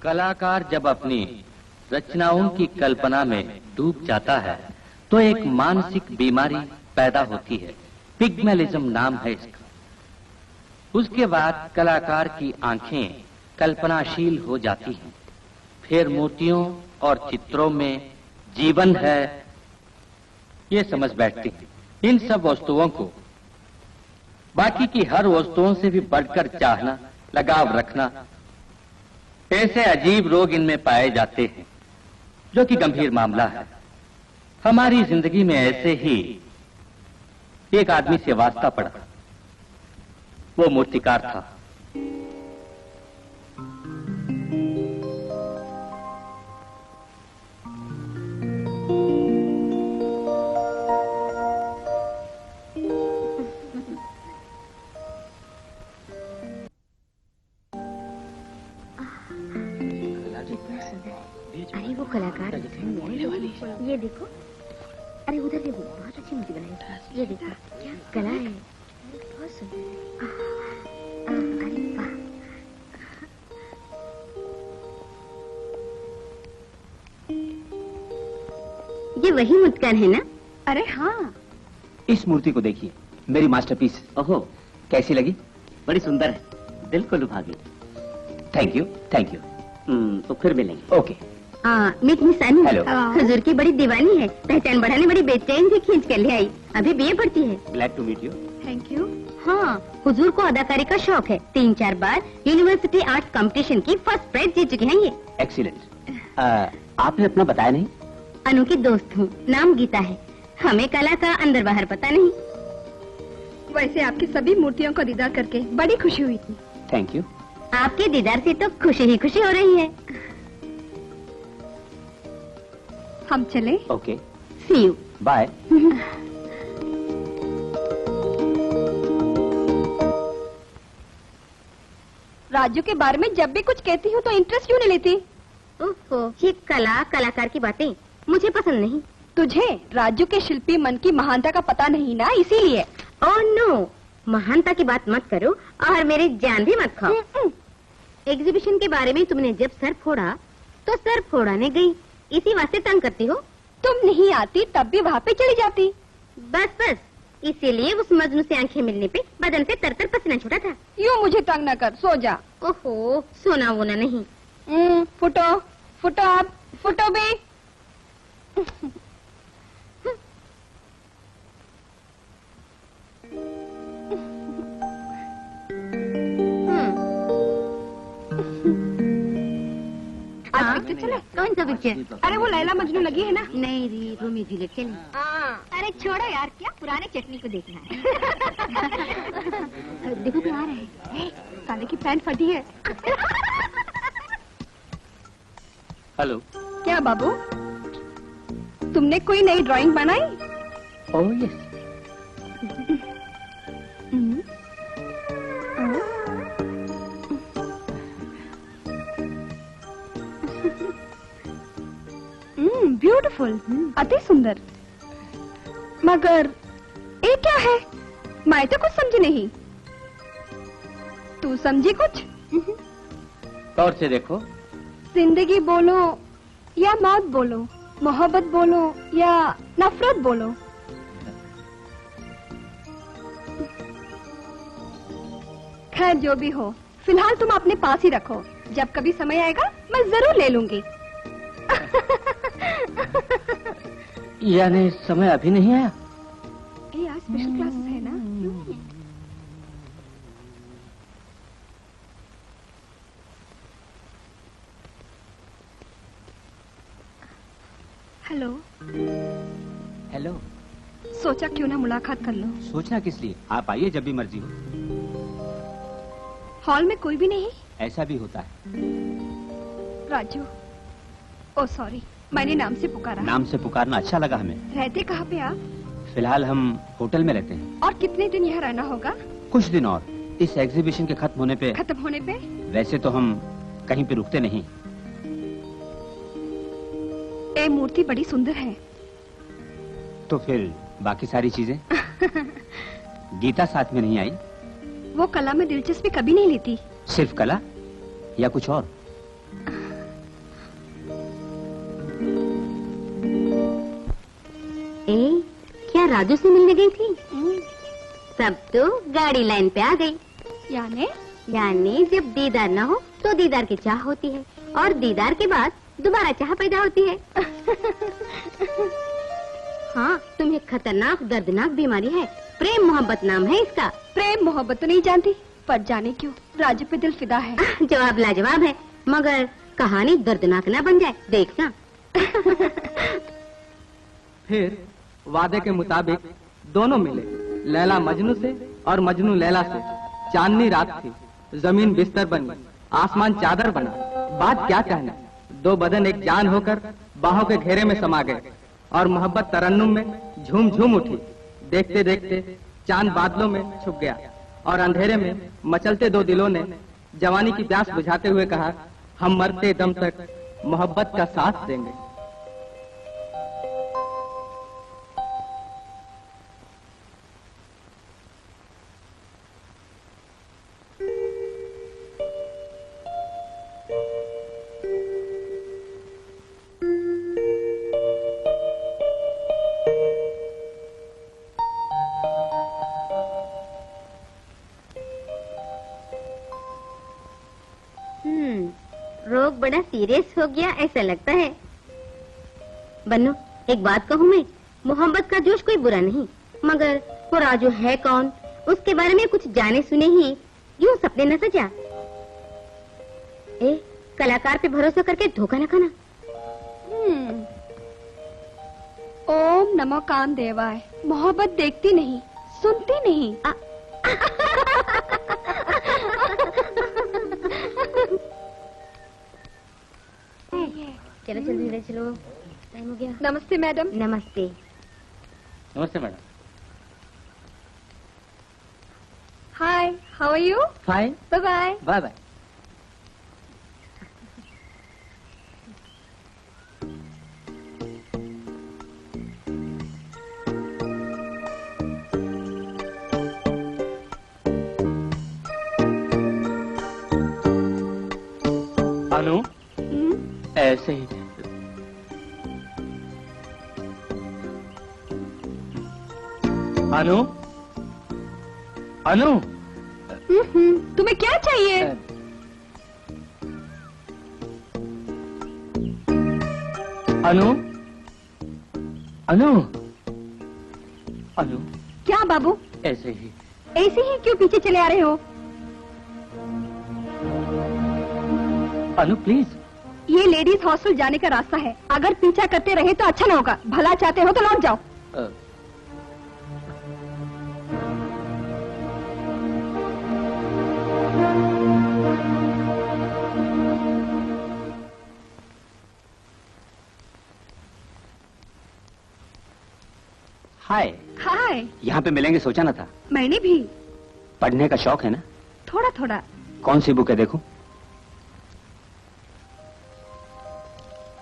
कलाकार जब अपनी रचनाओं की कल्पना में डूब जाता है तो एक मानसिक बीमारी पैदा होती है, पिग्मेलिज्म नाम है इसका। उसके बाद कलाकार की आंखें कल्पनाशील हो जाती हैं, फिर मूर्तियों और चित्रों में जीवन है ये समझ बैठती है। इन सब वस्तुओं को बाकी की हर वस्तुओं से भी बढ़कर चाहना, लगाव रखना, ऐसे अजीब रोग इनमें पाए जाते हैं जो कि गंभीर मामला है। हमारी जिंदगी में ऐसे ही एक आदमी से वास्ता पड़ा। वो मूर्तिकार था। अरे वो कलाकार ये देखो, अरे उधर देखो, बहुत अच्छी मूर्ति बनाई। ये देखो क्या कला है, बहुत सुंदर। अरे वाह, ये वही मुस्कान है ना? अरे हाँ। इस मूर्ति को देखिए, मेरी मास्टरपीस। ओहो, कैसी लगी? बड़ी सुंदर है, दिल को लुभा गई। Thank you, thank you. तो फिर मिलेंगे। ओके। मिस निसानी हेलो। हुजूर की बड़ी दीवानी है, पहचान बढ़ाने बड़ी बेचैन से खींच कर ले आई। अभी बीए पढ़ती है। Glad to meet you. Thank you. हाँ, हुजूर को अदाकारी का शौक है। 3-4 बार यूनिवर्सिटी आर्ट कंपटीशन की फर्स्ट प्राइज जीत चुके हैं ये। एक्सीलेंट। आपने अपना बताया नहीं? अनु की दोस्त हूँ, नाम गीता है। हमें कला का अंदर बाहर पता नहीं। वैसे आपकी सभी मूर्तियों को दीदार करके बड़ी खुशी हुई थी। Thank you. आपके दीदार से तो खुशी ही खुशी हो रही है। हम चले? Okay. See you. Bye. Raju के बारे में जब भी कुछ कहती हूँ तो इंटरेस्ट क्यों नहीं लेती? ओहो, ये कला कलाकार की बातें मुझे पसंद नहीं। तुझे राजू के शिल्पी मन की महानता का पता नहीं ना, इसीलिए। ओह नो, महानता की बात मत करो और मेरी जान भी मत खाओ। एग्जीबिशन के बारे में तुमने जब सर फोड़ा तो सर फोड़ाने गई, इसी वास्ते तंग करती हो। तुम नहीं आती तब भी वहाँ पे चली जाती। बस बस, इसीलिए उस मजनू से आंखें मिलने पे बदन से तर-तर पसीना छूटा था। यूँ मुझे तंग न कर, सो जा। ओहो, सोना वोना नहीं। फुटो फुटो, आप फुटो भी। आज पिक्चर चले? कौन सा पिक्चर? अरे वो लैला मजनू लगी है ना? नहीं री, रोमियो जूलियट चली। अरे छोड़ो यार, क्या पुराने चटनी को देखना है। देखो तो आ रहे हैं। साले की पैंट फटी है। हेलो। क्या बाबू, तुमने कोई नई ड्राइंग बनाई? Oh yes. ब्यूटीफुल, अति सुंदर। मगर ये क्या है? मैं तो कुछ समझी नहीं। तू समझी कुछ? गौर से देखो। जिंदगी बोलो या मौत बोलो, मोहब्बत बोलो या नफरत बोलो, खैर जो भी हो, फिलहाल तुम अपने पास ही रखो। जब कभी समय आएगा मैं जरूर ले लूंगी। यानी समय अभी नहीं आया? ये आज स्पेशल क्लासेस है ना। हेलो। हेलो। सोचा क्यों ना मुलाकात कर लो। सोचना किस लिए, आप आइए जब भी मर्जी हो। हॉल में कोई भी नहीं? ऐसा भी होता है। राजू, ओ सॉरी, मैंने नाम से पुकारा। नाम से पुकारना अच्छा लगा हमें। रहते कहाँ पे आप? फिलहाल हम होटल में रहते हैं। और कितने दिन यहाँ रहना होगा? कुछ दिन और। इस एग्जीबिशन के खत्म होने पे। खत्म होने पे? वैसे तो हम कहीं पे रुकते नहीं। ये मूर्ति बड़ी सुंदर है। तो फिर बाकी सारी चीजें? गीता साथ में नहीं आई? वो कला में दिलचस्पी कभी नहीं लेती। सिर्फ कला या कुछ और? क्या राजू से मिलने गई थी? सब तो गाड़ी लाइन पे आ गई। यानी जब दीदार ना हो तो दीदार की चाह होती है, और दीदार के बाद दोबारा चाह पैदा होती है। हाँ, तुम्हें खतरनाक दर्दनाक बीमारी है, प्रेम मोहब्बत नाम है इसका। प्रेम मोहब्बत तो नहीं जानती, पर जाने क्यों राजू पे दिल फिदा है। जवाब लाजवाब है, मगर कहानी दर्दनाक ना बन जाए, देखना। फिर वादे के मुताबिक दोनों मिले, लैला मजनू से और मजनू लैला से। चांदनी रात थी, जमीन बिस्तर बनी, आसमान चादर बना। बात क्या कहना, दो बदन एक जान होकर बाहों के घेरे में समा गए, और मोहब्बत तरन्नुम में झूम झूम उठी। देखते देखते चांद बादलों में छुप गया, और अंधेरे में मचलते दो दिलों ने जवानी की प्यास बुझाते हुए कहा, हम मरते दम तक मोहब्बत का साथ देंगे। रोग बड़ा सीरियस हो गया ऐसा लगता है। बन्नू, एक बात कहूँ मैं, मोहब्बत का जोश कोई बुरा नहीं, मगर वो राजू है कौन, उसके बारे में कुछ जाने सुने ही यूं सपने न सजा। कलाकार पे भरोसा करके धोखा न खाना। ओम नमो कामदेवाय। मोहब्बत देखती नहीं, सुनती नहीं। चलो चलो धीरे चलो, टाइम हो गया। नमस्ते मैडम। नमस्ते। नमस्ते madam. Hi, how are you? Fine. Bye bye. Bye bye. Anu, ऐसे ही। अनु, अनु, तुम्हें क्या चाहिए? अनु, अनु, अनु। क्या बाबू? ऐसे ही। ऐसे ही क्यों पीछे चले आ रहे हो? अनु प्लीज। ये लेडीज हॉस्टल जाने का रास्ता है, अगर पीछा करते रहे तो अच्छा न होगा। भला चाहते हो तो लौट जाओ। हाय। हाय। यहाँ पे मिलेंगे सोचा ना था। मैंने भी। पढ़ने का शौक है ना? थोड़ा थोड़ा। कौन सी बुक है देखूं?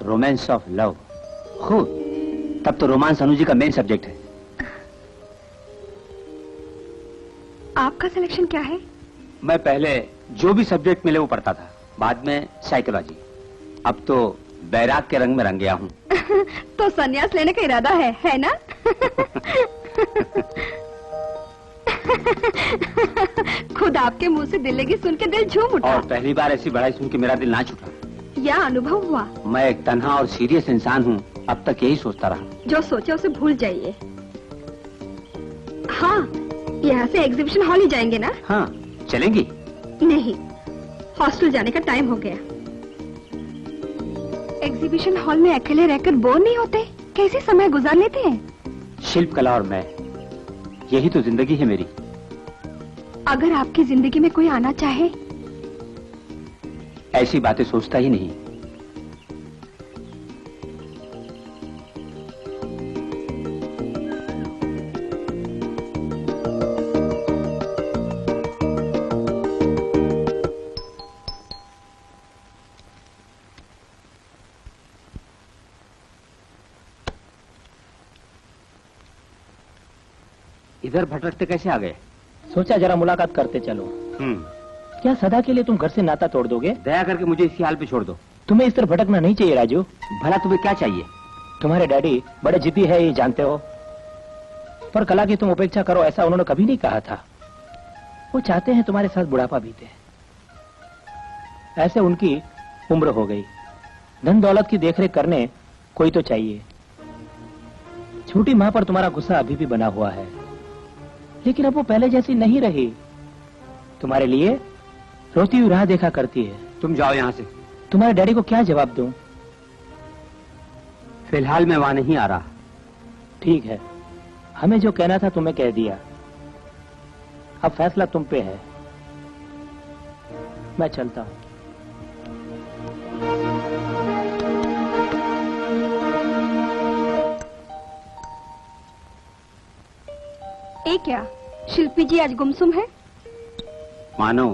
Romance of love. खूब, तब तो रोमांस अनु जी का मेन सब्जेक्ट है। आपका सिलेक्शन क्या है? मैं पहले जो भी सब्जेक्ट मिले वो पढ़ता था, बाद में साइकोलॉजी। अब तो बैराग के रंग में रंग गया हूँ। तो संन्यास लेने का इरादा है ना? खुद आपके मुंह से दिल लगी सुन के दिल झूम उठा। और पहली बार ऐसी बड़ाई सुन के मेरा दिल ना छूटा। यह अनुभव हुआ? मैं एक तन्हा और सीरियस इंसान हूँ, अब तक यही सोचता रहा। जो सोचे उसे भूल जाइए। हाँ, यहाँ से एग्जीबिशन हॉल ही जाएंगे ना? हाँ, चलेंगी? नहीं, हॉस्टल जाने का टाइम हो गया। एग्जीबिशन हॉल में अकेले रहकर बोर नहीं होते? कैसे समय गुजार लेते हैं? शिल्प कला और मैं, यही तो जिंदगी है मेरी। अगर आपकी जिंदगी में कोई आना चाहे? ऐसी बातें सोचता ही नहीं। इधर भटकते कैसे आ गए? सोचा जरा मुलाकात करते चलो। क्या सदा के लिए तुम घर से नाता तोड़ दोगे? दया करके मुझे इसी हाल पे छोड़ दो। तुम्हें इस तरह भटकना नहीं चाहिए राजू। भला तुम्हें क्या चाहिए? तुम्हारे डैडी बड़े जिद्दी है, ये जानते हो, पर कला की तुम उपेक्षा करो ऐसा उन्होंने कभी नहीं कहा था। वो चाहते हैं तुम्हारे साथ बुढ़ापा बीते। ऐसे उनकी उम्र हो गई, धन दौलत की देखरेख करने कोई तो चाहिए। छोटी मां पर तुम्हारा गुस्सा अभी भी बना हुआ है, लेकिन अब वो पहले जैसी नहीं रही। तुम्हारे लिए रोती हुई राह देखा करती है। तुम जाओ यहाँ से। तुम्हारे डैडी को क्या जवाब दूं? फिलहाल मैं वहां नहीं आ रहा। ठीक है, हमें जो कहना था तुम्हें कह दिया, अब फैसला तुम पे है। मैं चलता हूं। ये क्या, शिल्पी जी आज गुमसुम है? मानो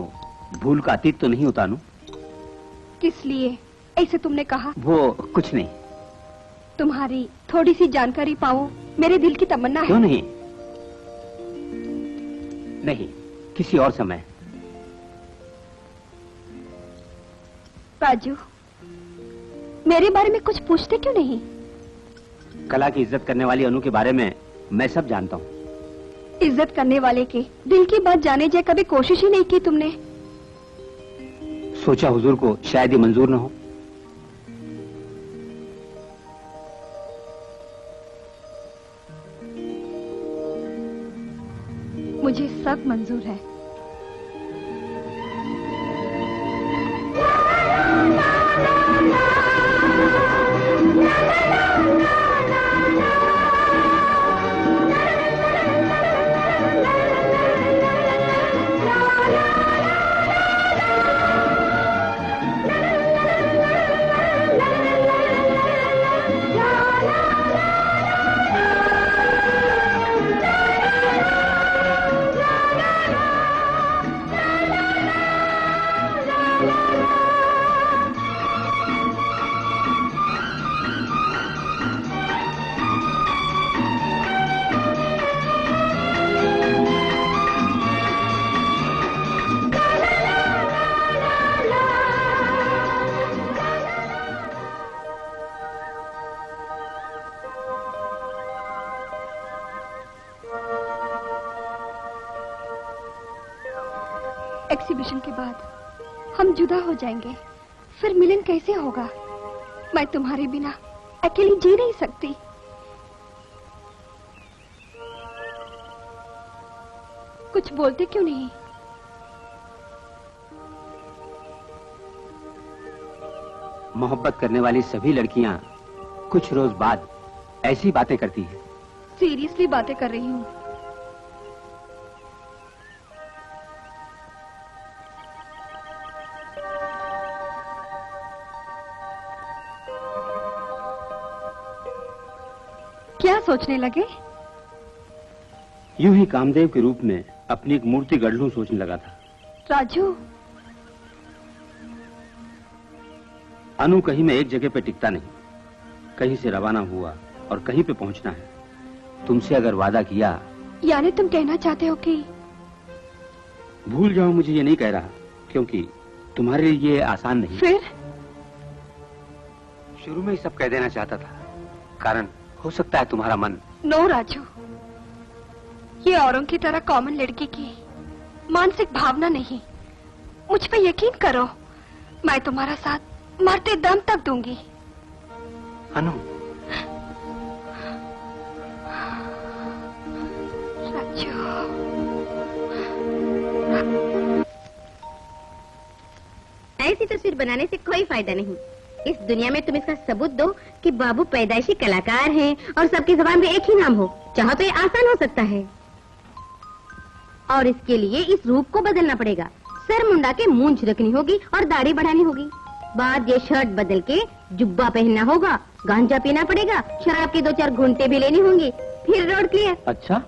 भूल का अतीत तो नहीं होता नु? किस लिए ऐसे तुमने कहा? वो कुछ नहीं। तुम्हारी थोड़ी सी जानकारी पाऊं, मेरे दिल की तमन्ना है। क्यों नहीं? नहीं, किसी और समय। राजू, मेरे बारे में कुछ पूछते क्यों नहीं? कला की इज्जत करने वाली अनु के बारे में मैं सब जानता हूँ। इज्जत करने वाले के दिल की बात जाने जाए कभी कोशिश ही नहीं की तुमने? सोचा हुजूर को शायद ये मंजूर न हो। मुझे सब मंजूर है। एग्जीबिशन के बाद हम जुदा हो जाएंगे, फिर मिलन कैसे होगा? मैं तुम्हारे बिना अकेली जी नहीं सकती। कुछ बोलते क्यों नहीं? मोहब्बत करने वाली सभी लड़कियां कुछ रोज बाद ऐसी बातें करती हैं। सीरियसली बातें कर रही हूँ। क्या सोचने लगे? यूं ही कामदेव के रूप में अपनी एक मूर्ति गढ़ लूं सोचने लगा था। राजू, अनु कहीं मैं एक जगह पे टिकता नहीं, कहीं से रवाना हुआ और कहीं पे पहुंचना है। तुमसे अगर वादा किया। यानी तुम कहना चाहते हो कि भूल जाओ, मुझे ये नहीं कह रहा, क्योंकि तुम्हारे लिए ये आसान नहीं। फिर शुरू में ही सब कह देना चाहता था, कारण हो सकता है तुम्हारा मन। नो राजू, ये औरों की तरह कॉमन लड़की की मानसिक भावना नहीं। मुझ पे यकीन करो, मैं तुम्हारा साथ मरते दम तक दूंगी। अनु, राजू, ऐसी तस्वीर बनाने से कोई फायदा नहीं। इस दुनिया में तुम इसका सबूत दो कि बाबू पैदाइशी कलाकार हैं और सबकी जुबान में एक ही नाम हो। चाहो तो ये आसान हो सकता है, और इसके लिए इस रूप को बदलना पड़ेगा। सर मुंडा के मूंछ रखनी होगी और दाढ़ी बढ़ानी होगी। बाद ये शर्ट बदल के जुब्बा पहनना होगा, गांजा पीना पड़ेगा, शराब की 2-4 घूंटे भी लेनी होंगी, फिर रोड क्लियर। अच्छा,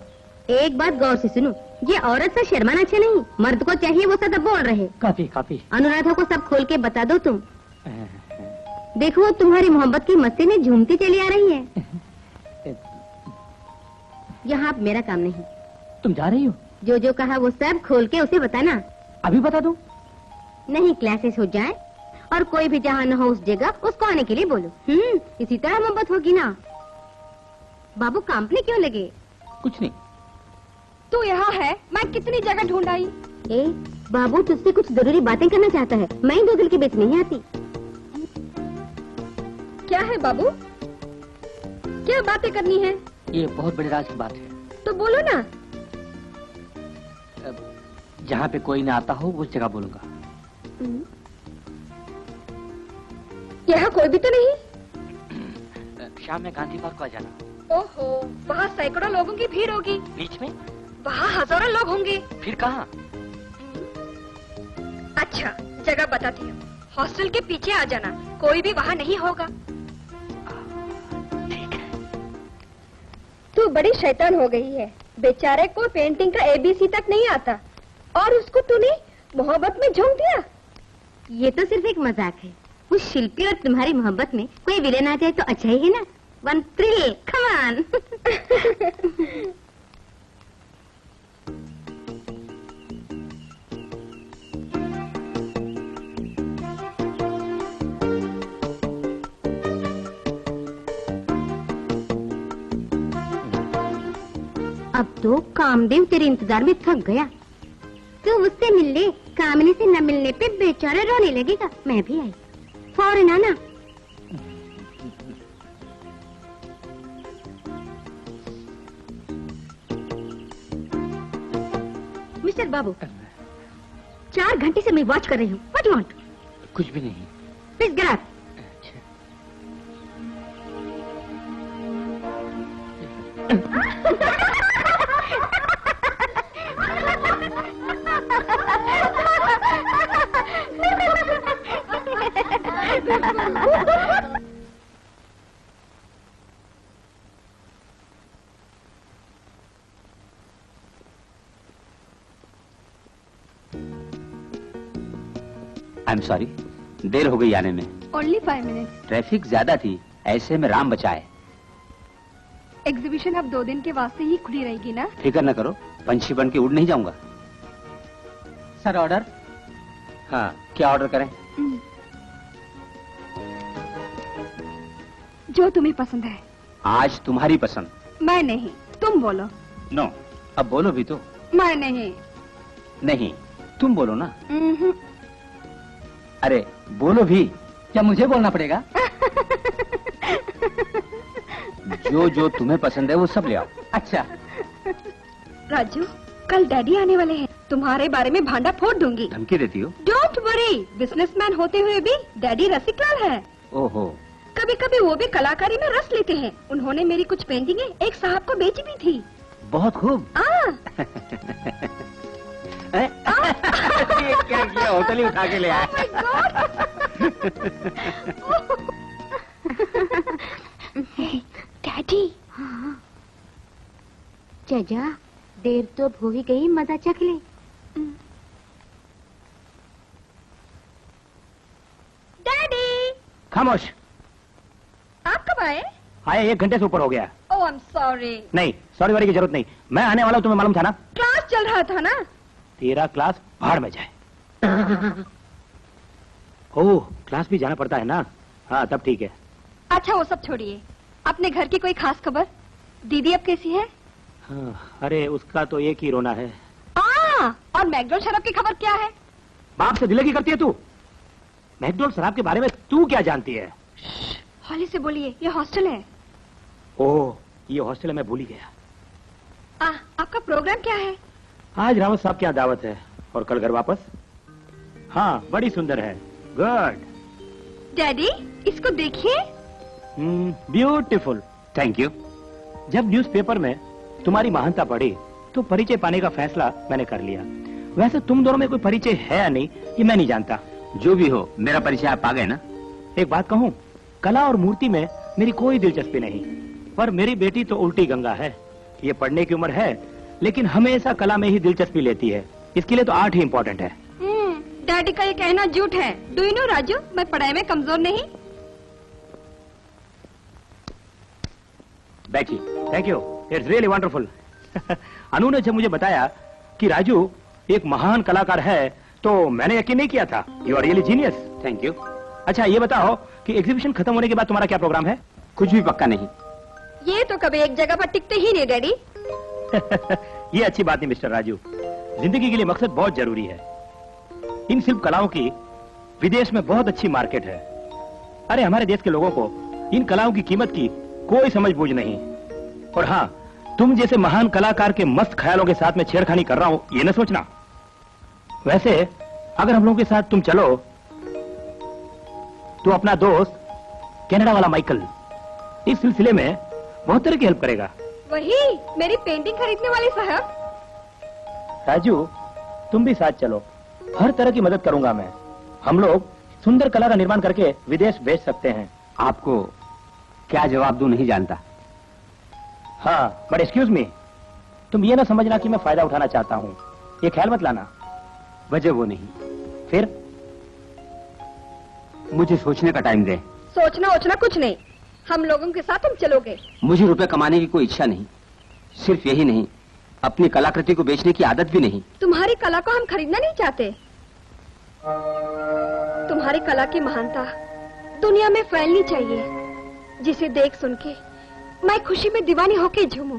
एक बात गौर से सुनो, ये औरत से शर्माना अच्छा नहीं। मर्द को चाहिए वो सदा बोल रहे। काफी। अनुराधा को सब खोल के बता दो तुम। देखो तुम्हारी मोहब्बत की मस्ती में झूमती चली आ रही है। यहाँ अब मेरा काम नहीं, तुम जा रही हो? जो जो कहा वो सब खोल के उसे बताना। अभी बता दूं? नहीं, क्लासेस हो जाए और कोई भी जहाँ न हो उस जगह उसको आने के लिए बोलो। इसी तरह मोहब्बत होगी ना। बाबू काम पे क्यों लगे? कुछ नहीं। तू यहाँ है, मैं कितनी जगह ढूंढ आई। ए, बाबू तुझसे कुछ जरूरी बातें करना चाहता है। मैं दो दिल के बीच नहीं आती। क्या है बाबू? क्या बातें करनी है? ये बहुत बड़ी राज की बात है। तो बोलो ना। जहाँ पे कोई ना आता हो उस जगह बोलूंगा। यहाँ कोई भी तो नहीं। शाम में गांधी पार्क को आ जाना। ओहो, वहाँ सैकड़ों लोगों की भीड़ होगी। बीच में? वहाँ हजारों लोग होंगे। फिर कहाँ? अच्छा, जगह बताती हूँ। हॉस्टल के पीछे आ जाना, कोई भी वहाँ नहीं होगा। ठीक है। तू बड़ी शैतान हो गई है। बेचारे को पेंटिंग का ABC तक नहीं आता और उसको तूने मोहब्बत में झोंक दिया। ये तो सिर्फ एक मजाक है। उस शिल्पी और तुम्हारी मोहब्बत में कोई विलेन आ जाए तो अच्छा ही है ना। One thrill, come on. अब तो कामदेव तेरे इंतजार में थक गया। तू उससे मिल ले, कामनी से न मिलने पे बेचारा रोने लगेगा। मैं भी आई, फौरन आना। मिस्टर बाबू, 4 घंटे से मैं वॉच कर रही हूँ। What you want? कुछ भी नहीं। Please get out. I am sorry, देर हो गई आने में। Only 5 minutes। ट्रैफिक ज्यादा थी, ऐसे में राम बचाए। एग्जीबिशन अब 2 दिन के वास्ते ही खुली रहेगी ना? फिक्र न करो, पंछी बन के उड़ नहीं जाऊंगा। Sir order. हाँ, क्या ऑर्डर करें? जो तुम्हें पसंद है। आज तुम्हारी पसंद। मैं नहीं, तुम बोलो। नो, अब बोलो भी तो। मैं नहीं। नहीं, तुम बोलो ना। अरे बोलो भी। क्या मुझे बोलना पड़ेगा? जो जो तुम्हें पसंद है वो सब ले आओ। अच्छा। राजू, कल डैडी आने वाले हैं। तुम्हारे बारे में भांडा फोड़ दूंगी। धमकी देती हो? डोंट वरी, बिजनेसमैन होते हुए भी डैडी रसिकलाल है। ओहो। कभी कभी वो भी कलाकारी में रस लेते हैं। उन्होंने मेरी कुछ पेंटिंगें एक साहब को बेची भी थी। बहुत खूब। ये क्या किया? होटल ही उठा के ले आया। डैडी। हाँ। चजा, देर तो हो ही गई, मजा चख ले। डैडी। खामोश। आप कब आए? आए 1 घंटे से ऊपर हो गया। ओह, आई एम सॉरी। नहीं, सॉरी वारी की जरूरत नहीं। मैं आने वाला हूँ, तुम्हें मालूम था ना? क्लास चल रहा था ना? तेरा क्लास भाड़ में जाए। ओह, क्लास भी जाना पड़ता है ना? हाँ, तब ठीक है। अच्छा, वो सब छोड़िए। अपने घर की कोई खास खबर? दीदी अब कैसी है? हाँ, अरे उसका तो एक ही रोना है। और मैकडोल शराब की खबर क्या है? बाप से दिले की करती है तू? मैकडोल शराब के बारे में तू क्या जानती है? हौली से बोलिए, ये हॉस्टल है। ओह, ये हॉस्टल है, मैं भूल ही गया। आपका प्रोग्राम क्या है? आज रावत साहब की यहाँ दावत है और कल घर वापस। हाँ, बड़ी सुंदर है। गुड। डैडी, इसको देखिए। ब्यूटीफुल। Thank you. जब न्यूज़पेपर में तुम्हारी महानता पढ़ी तो परिचय पाने का फैसला मैंने कर लिया। वैसे तुम दोनों में कोई परिचय है या नहीं, ये मैं नहीं जानता। जो भी हो, मेरा परिचय आप पा गए ना? एक बात कहूँ, कला और मूर्ति में मेरी कोई दिलचस्पी नहीं, पर मेरी बेटी तो उल्टी गंगा है। ये पढ़ने की उम्र है, लेकिन हमेशा कला में ही दिलचस्पी लेती है। इसके लिए तो आर्ट ही इम्पोर्टेंट है। डैडी का ये कहना झूठ है। डू यू नो राजू, मैं पढ़ाई में कमजोर नहीं। बैठी, thank you, it's really wonderful. Anu ने जब मुझे बताया कि राजू एक महान कलाकार है तो मैंने यकीन नहीं किया था। You are really genius. Thank you. अच्छा ये बताओ कि एग्जीबिशन खत्म होने के बाद तुम्हारा क्या प्रोग्राम है? कुछ भी पक्का नहीं। ये तो कभी एक जगह पर टिकते ही नहीं डैडी। ये अच्छी बात नहीं मिस्टर राजू। जिंदगी के लिए मकसद बहुत जरूरी है। इन शिल्प कलाओं की विदेश में बहुत अच्छी मार्केट है। अरे हमारे देश के लोगों को इन कलाओं की कीमत की कोई समझ बूझ नहीं। और हाँ, तुम जैसे महान कलाकार के मस्त ख्यालों के साथ में छेड़खानी कर रहा हूं ये न सोचना। वैसे अगर हम लोगों के साथ तुम चलो तो अपना दोस्त कनाडा वाला माइकल इस सिलसिले में बहुत तरह की हेल्प करेगा। वही मेरी पेंटिंग खरीदने वाले साहब। राजू तुम भी साथ चलो, हर तरह की मदद करूंगा मैं। हम लोग सुंदर कला का निर्माण करके विदेश भेज सकते हैं। आपको क्या जवाब दूं नहीं जानता। हाँ बट एक्सक्यूज मी, तुम ये ना समझना कि मैं फायदा उठाना चाहता हूँ, ये ख्याल मत लाना। वजह वो नहीं, फिर मुझे सोचने का टाइम दे। सोचना ओचना कुछ नहीं, हम लोगों के साथ तुम चलोगे। मुझे रुपए कमाने की कोई इच्छा नहीं। सिर्फ यही नहीं, अपनी कलाकृति को बेचने की आदत भी नहीं। तुम्हारी कला को हम खरीदना नहीं चाहते। तुम्हारी कला की महानता दुनिया में फैलनी चाहिए, जिसे देख सुन के मैं खुशी में दीवानी होके झूमूं।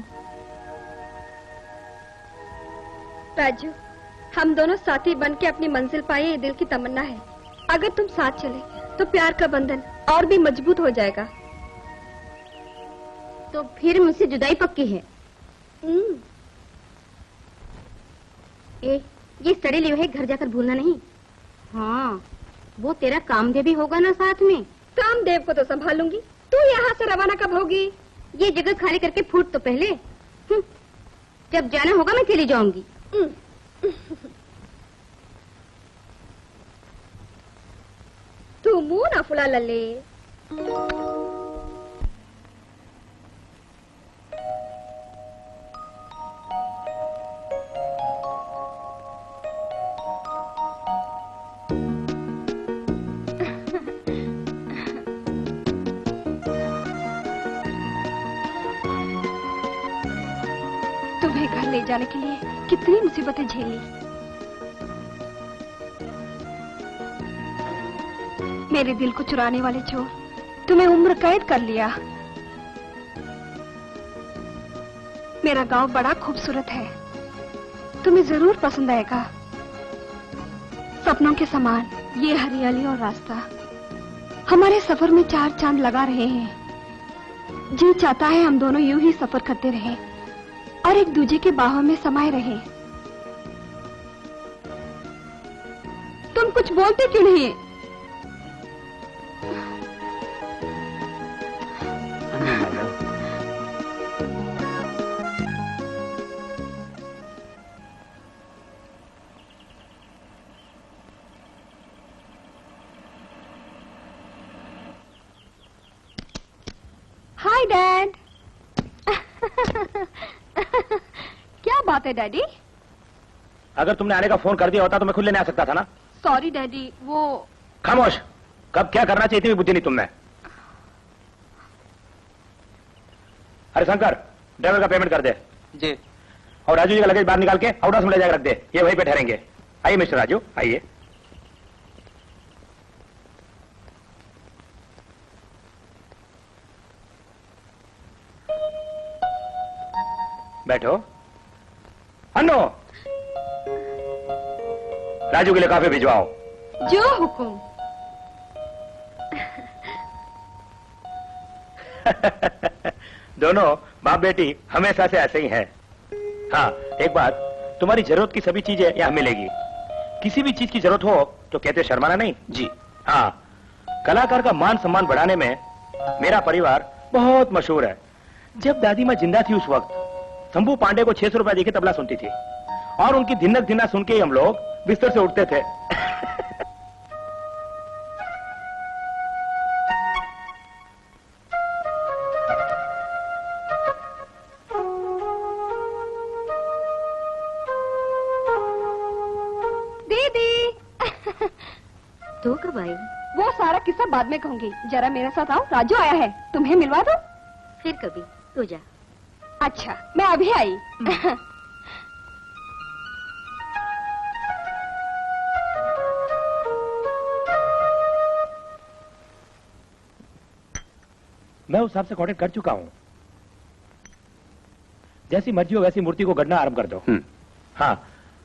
राजू, हम दोनों साथी बन के अपनी मंजिल पाए, ये दिल की तमन्ना है। अगर तुम साथ चले तो प्यार का बंधन और भी मजबूत हो जाएगा। तो फिर मुझसे जुदाई पक्की है। ये सड़े लिये घर जाकर भूलना नहीं। हाँ, वो तेरा कामदेव भी होगा ना साथ में। कामदेव को तो संभालूंगी, तू यहाँ से रवाना कब होगी? ये जगह खाली करके फूट तो पहले। जब जाना होगा मैं चली जाऊंगी। तू मुंह ना फुला लल्ले। तुम्हें घर ले जाने के लिए कितनी मुसीबतें झेली। मेरे दिल को चुराने वाले चोर तुम्हें उम्र कैद कर लिया। मेरा गांव बड़ा खूबसूरत है, तुम्हें जरूर पसंद आएगा। सपनों के समान ये हरियाली और रास्ता हमारे सफर में चार चांद लगा रहे हैं। जी चाहता है हम दोनों यूं ही सफर करते रहें और एक दूजे के बाहों में समाये रहें। तुम कुछ बोलते क्यों नहीं? Hi dad. क्या बात है डैडी? अगर तुमने आने का फोन कर दिया होता तो मैं खुद लेने आ सकता था ना। सॉरी डैडी, वो खामोश। कब क्या करना चाहिए इतनी भी बुद्धि नहीं तुम में। अरे शंकर, ड्राइवर का पेमेंट कर दे। जी। और राजू जी का लगेज बाहर निकाल के आउट हाउस में ले जाकर रख दे, ये वहीं पे ठहरेंगे। आइए मिस्टर राजू, आइए। बैठो। अन्नो, राजू के लिए काफी भिजवाओ। जो हुकुम। दोनों बाप बेटी हमेशा से ऐसे ही हैं। हाँ एक बात, तुम्हारी जरूरत की सभी चीजें यहाँ मिलेगी। किसी भी चीज की जरूरत हो तो कहते शर्माना नहीं जी। हाँ, कलाकार का मान सम्मान बढ़ाने में मेरा परिवार बहुत मशहूर है। जब दादी माँ जिंदा थी उस वक्त शंभू पांडे को 600 रुपए देके तबला सुनती थी और उनकी धिनक धिना सुन के ही हम लोग बिस्तर से उठते थे। दीदी। तो कब आई? वो सारा किस्सा बाद में कहूंगी, जरा मेरे साथ आओ। राजू आया है, तुम्हें मिलवा दो। फिर कभी, तू जा। अच्छा, मैं अभी आई। मैं उस साहब से कांटेक्ट कर चुका हूं। जैसी मर्जी हो वैसी मूर्ति को गढ़ना आरंभ कर दो। हाँ,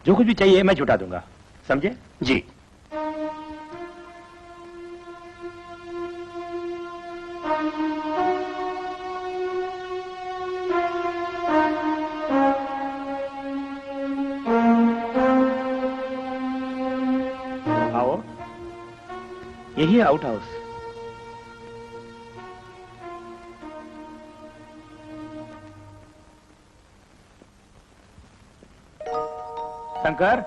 जो कुछ भी चाहिए मैं जुटा दूंगा, समझे? जी। आओ, यही है आउट हाउस। शंकर,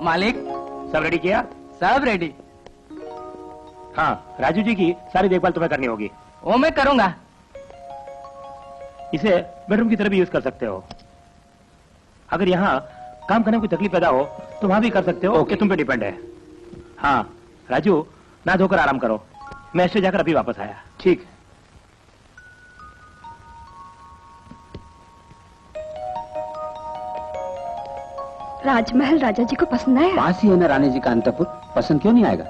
मालिक, सब रेडी किया? सब रेडी। हाँ, राजू जी की सारी देखभाल तुम्हें करनी होगी। वो मैं करूंगा। इसे बेडरूम की तरह भी यूज कर सकते हो। अगर यहाँ काम करने में कोई तकलीफ पैदा हो तो वहां भी कर सकते हो। ओके, तुम पे डिपेंड है। हाँ, राजू, ना धोकर आराम करो। मैं स्टेज जाकर अभी वापस आया। ठीक। राजमहल राजा जी को पसंद आया? पास ही है ना रानी जी का अंतपुर, पसंद क्यों नहीं आएगा?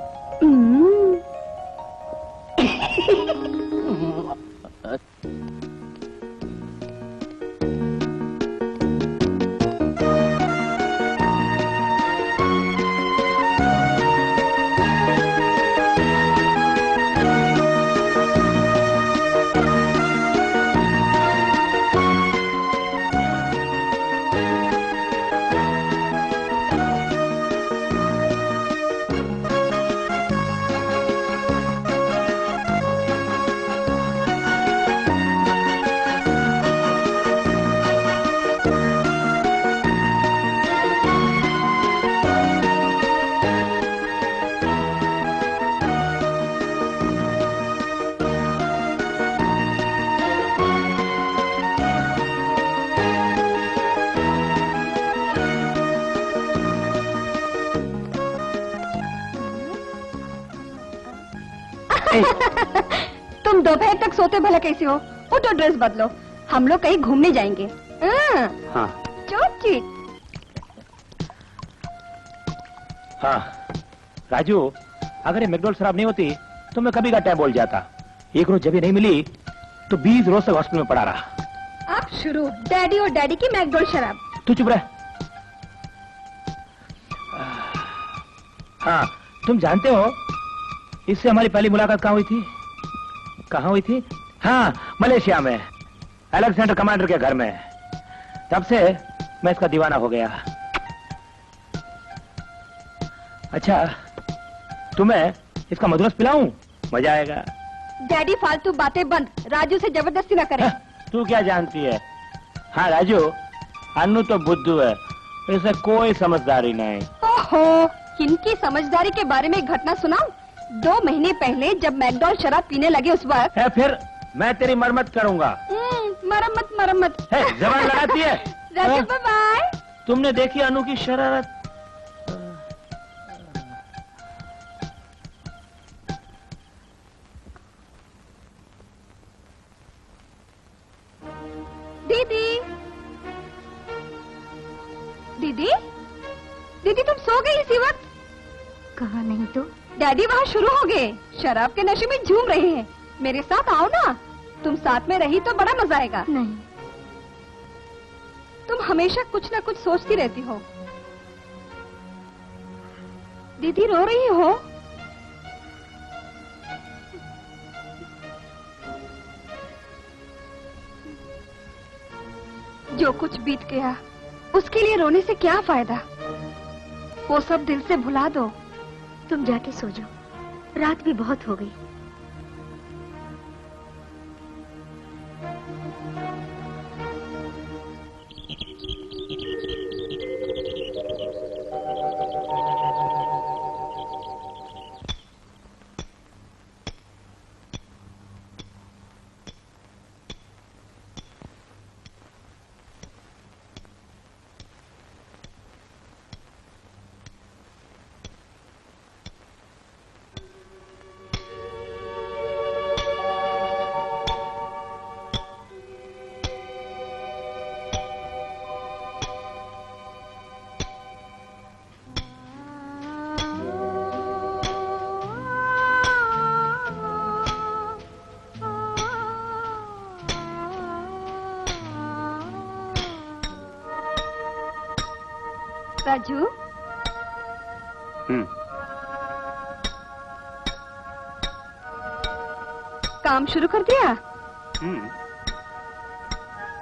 तुम दोपहर तक सोते भला कैसे हो? उठो, ड्रेस बदलो, हम लोग कहीं घूमने जाएंगे। हाँ। चोट। हाँ, राजू, अगर ये मैकडॉल शराब नहीं होती तो मैं कभी का टाइम बोल जाता। एक रोज जब ये नहीं मिली तो 20 रोज तक हॉस्पिटल में पड़ा रहा। अब शुरू डैडी और डैडी की मैकडॉल शराब। तू चुप रह। हाँ, तुम जानते हो इससे हमारी पहली मुलाकात कहाँ हुई थी? कहाँ हुई थी? हाँ, मलेशिया में, अलेक्जेंडर कमांडर के घर में। तब से मैं इसका दीवाना हो गया। अच्छा, तुम्हें इसका मधुरस पिलाऊं? मजा आएगा। डैडी, फालतू बातें बंद, राजू से जबरदस्ती न करे। तू क्या जानती है? हाँ राजू, अन्नू तो बुद्धू है, इसे कोई समझदारी नहीं। ओहो, इनकी समझदारी के बारे में एक घटना सुनाऊं? 2 महीने पहले जब मैकडॉल शराब पीने लगे उस वक्त। है, फिर मैं तेरी मरम्मत करूंगा। मरम्मत। जबान लगाती है। राजू, बाय। तुमने देखी अनु की शरारत? दीदी तुम सो गई इसी वक्त? कहा नहीं तो। डैडी वहाँ शुरू हो गए, शराब के नशे में झूम रहे हैं। मेरे साथ आओ ना, तुम साथ में रही तो बड़ा मजा आएगा। नहीं, तुम हमेशा कुछ न कुछ सोचती रहती हो। दीदी रो रही हो? जो कुछ बीत गया उसके लिए रोने से क्या फायदा? वो सब दिल से भुला दो। तुम जाके सो जाओ, रात भी बहुत हो गई। राजू, काम शुरू कर दिया?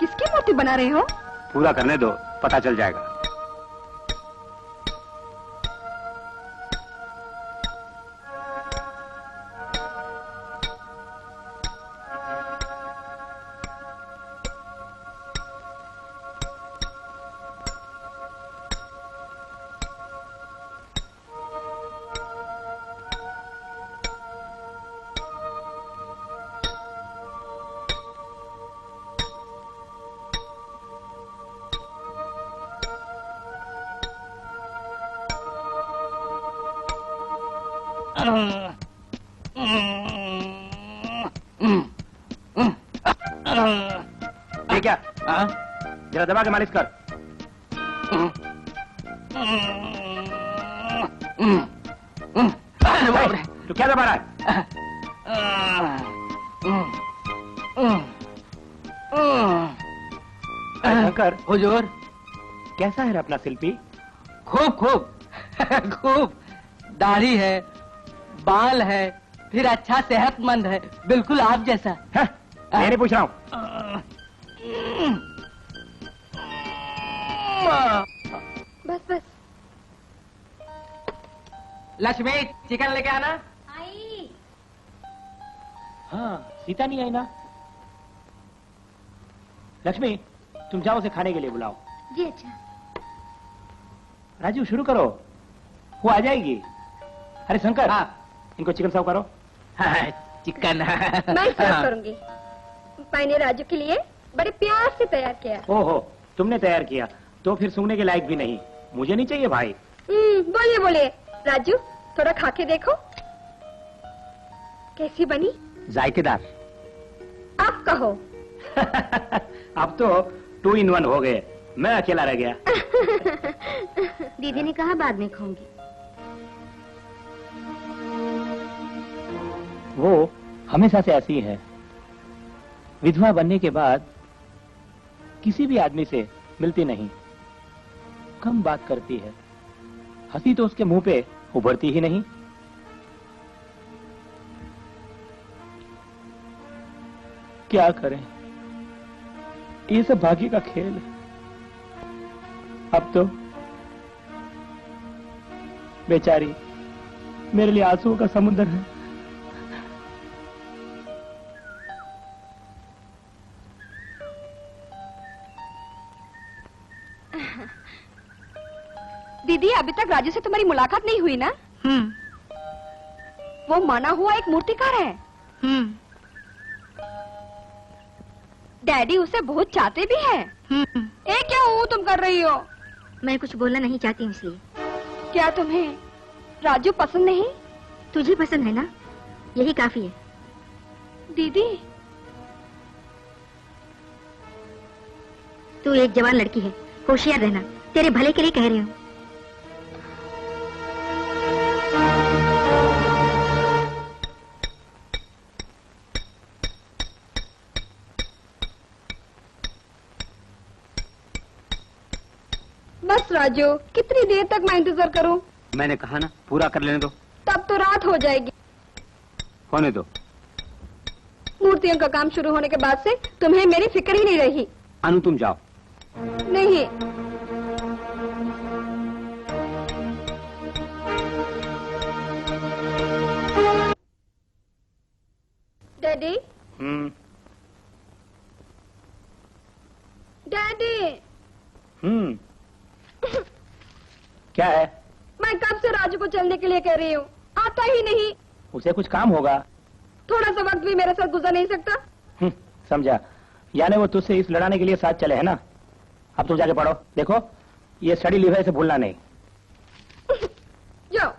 किसकी मूर्ति बना रहे हो? पूरा करने दो, पता चल जाएगा। ये क्या? जरा दबा के मालिश कर। तू क्या दबा रहा है? शंकर, हुजूर, कैसा है रे अपना शिल्पी? खूब खूब खूब। दाढ़ी है, बाल है, फिर अच्छा सेहतमंद है, बिल्कुल आप जैसा। मैं नहीं पूछ रहा हूँ। बस बस। लक्ष्मी, चिकन लेके आना। आई। हाँ, सीता नहीं आई ना? लक्ष्मी, तुम जाओ उसे खाने के लिए बुलाओ। जी अच्छा। राजू, शुरू करो, वो आ जाएगी। अरे शंकर, इनको चिकन सर्व करो। चिकन मैं सर्व करूंगी। मैंने राजू के लिए बड़े प्यार से तैयार किया। ओहो, तुमने तैयार किया तो फिर सुनने के लायक भी नहीं। मुझे नहीं चाहिए भाई। बोलिए बोलिए राजू, थोड़ा खा के देखो कैसी बनी। जायकेदार। आप कहो। अब तो 2 in 1 हो गए, मैं अकेला रह गया। दीदी ने कहा बाद में खाऊंगी। वो हमेशा से ऐसी है, विधवा बनने के बाद किसी भी आदमी से मिलती नहीं, कम बात करती है, हंसी तो उसके मुंह पे उभरती ही नहीं। क्या करें, ये सब भाग्य का खेल है। अब तो बेचारी मेरे लिए आंसुओं का समुद्र है। दीदी, अभी तक राजू से तुम्हारी मुलाकात नहीं हुई ना? वो माना हुआ एक मूर्तिकार है। डैडी उसे बहुत चाहते भी हैं। ये क्या हूँ तुम कर रही हो? मैं कुछ बोलना नहीं चाहती हूँ इसलिए। क्या तुम्हें राजू पसंद नहीं? तुझे पसंद है ना, यही काफी है। दीदी, तू एक जवान लड़की है, होशियार रहना, तेरे भले के लिए कह रही हूँ। बस राजू, कितनी देर तक मैं इंतजार करूं? मैंने कहा ना, पूरा कर लेने दो। तब तो रात हो जाएगी। होने दो। मूर्तियों का काम शुरू होने के बाद से तुम्हें मेरी फिक्र ही नहीं रही। अनु, तुम जाओ। नहीं, डैडी। डैडी। क्या है? मैं कब से राजू को चलने के लिए कह रही हूँ, आता ही नहीं। उसे कुछ काम होगा। थोड़ा सा वक्त भी मेरे साथ गुजर नहीं सकता? समझा, यानी वो तुझसे इस लड़ाने के लिए साथ चले है ना? अब तुम जाके पढ़ो। देखो, ये स्टडी लीव है, इसे भूलना नहीं। जाओ।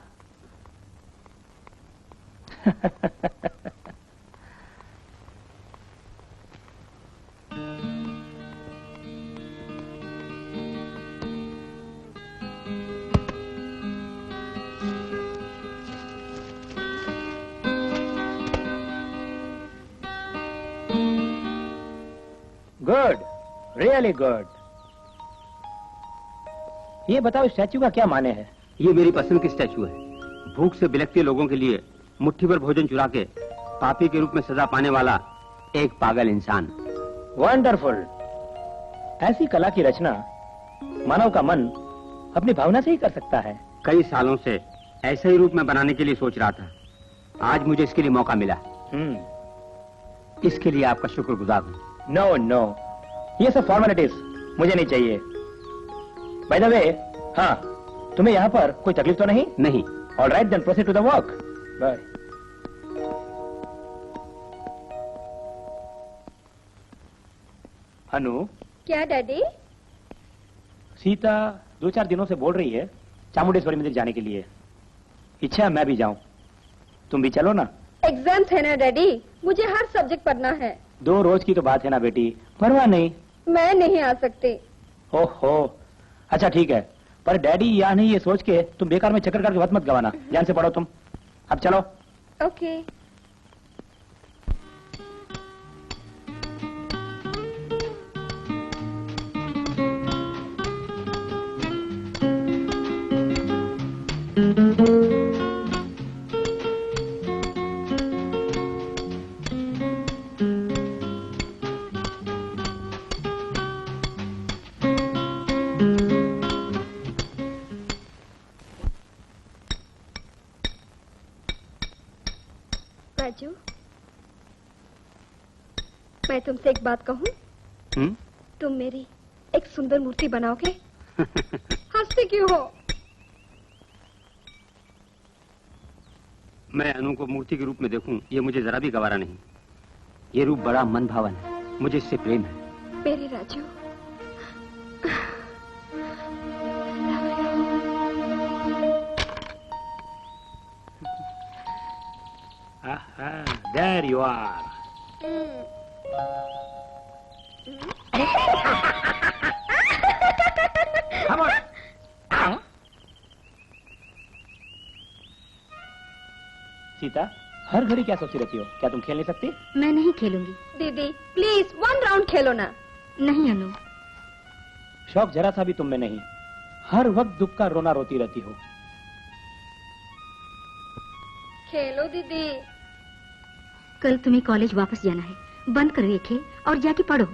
Good, really good. ये बताओ स्टैचू का क्या माने है? ये मेरी पसंद की स्टैचू है। भूख से बिलखते लोगों के लिए मुट्ठी भर भोजन चुरा के पापी के रूप में सजा पाने वाला एक पागल इंसान। वंडरफुल। ऐसी कला की रचना मानव का मन अपनी भावना से ही कर सकता है। कई सालों से ऐसे ही रूप में बनाने के लिए सोच रहा था। आज मुझे इसके लिए मौका मिला। इसके लिए आपका शुक्रगुजार हूँ। नो नो, ये सब फॉर्मेलिटीज मुझे नहीं चाहिए। बाय द वे, हाँ, तुम्हें यहाँ पर कोई तकलीफ तो नहीं? नहीं। All right then, proceed to the work. Bye. Anu. क्या डैडी? सीता 2-4 दिनों से बोल रही है चामुंडेश्वरी मंदिर जाने के लिए। इच्छा है मैं भी जाऊं। तुम भी चलो ना। एग्जाम है ना डैडी, मुझे हर सब्जेक्ट पढ़ना है। 2 रोज की तो बात है ना बेटी, परवाह नहीं। मैं नहीं आ सकती। ओहो, अच्छा ठीक है, पर डैडी या नहीं ये सोच के तुम बेकार में चक्कर करके वक्त मत गवाना। ध्यान से पढ़ो तुम। अब चलो। ओके। राजू, मैं तुमसे एक बात कहूं? तुम मेरी एक सुंदर मूर्ति बनाओगे? हंसते क्यों हो? मैं अनु को मूर्ति के रूप में देखूं, ये मुझे जरा भी गवारा नहीं। ये रूप बड़ा मन भावन है, मुझे इससे प्रेम है। मेरे Raju, There you are. Come on. Sita, हर घड़ी क्या सोची रहती हो? क्या तुम खेल नहीं सकती? मैं नहीं खेलूंगी। दीदी प्लीज 1 राउंड खेलो ना। नहीं अनु। शौक जरा सा भी तुम में नहीं। हर वक्त दुख का रोना रोती रहती हो। खेलो दीदी। कल तुम्हें कॉलेज वापस जाना है। बंद करो ये खेल और जाके पढ़ो।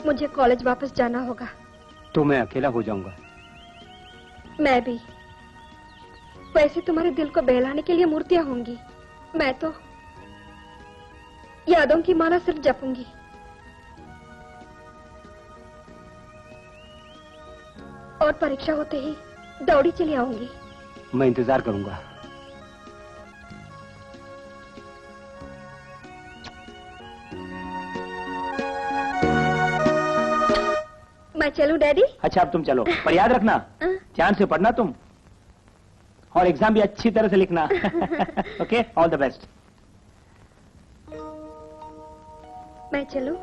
मुझे कॉलेज वापस जाना होगा। तो मैं अकेला हो जाऊंगा। मैं भी। वैसे तुम्हारे दिल को बहलाने के लिए मूर्तियां होंगी, मैं तो यादों की माला सिर्फ जपूंगी। और परीक्षा होते ही दौड़ी चली आऊंगी। मैं इंतजार करूंगा। मैं चलूं डैडी? अच्छा अब तुम चलो, पर याद रखना ध्यान से पढ़ना तुम, और एग्जाम भी अच्छी तरह से लिखना। Okay, all the best. मैं चलूं?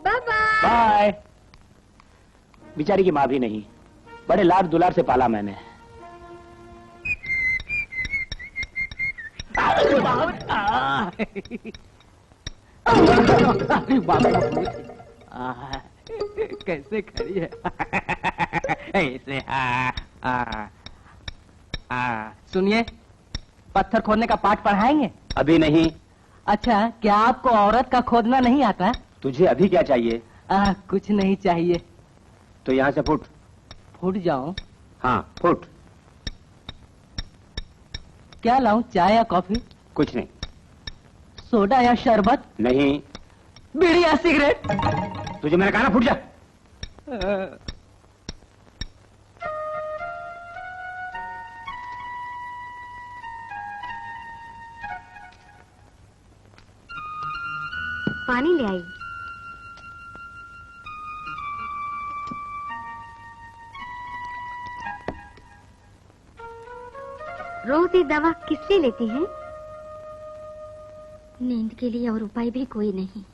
Bye bye. बाय। बेचारी की माँ भी नहीं, बड़े लाड दुलार से पाला मैंने। कैसे खड़ी है? ऐसे सुनिए, पत्थर खोदने का पाठ पढ़ाएंगे? अभी नहीं। अच्छा, क्या आपको औरत का खोदना नहीं आता? तुझे अभी क्या चाहिए? कुछ नहीं चाहिए। तो यहाँ से फुट। फुट जाऊं? हाँ फुट। क्या लाऊं, चाय या कॉफी? कुछ नहीं। सोडा या शरबत? नहीं। बीड़ी या सिगरेट? तुझे मैंने कहा ना फुट जा। पानी ले आई। रोज ये दवा किस लिए लेती हैं? नींद के लिए और उपाय भी कोई नहीं।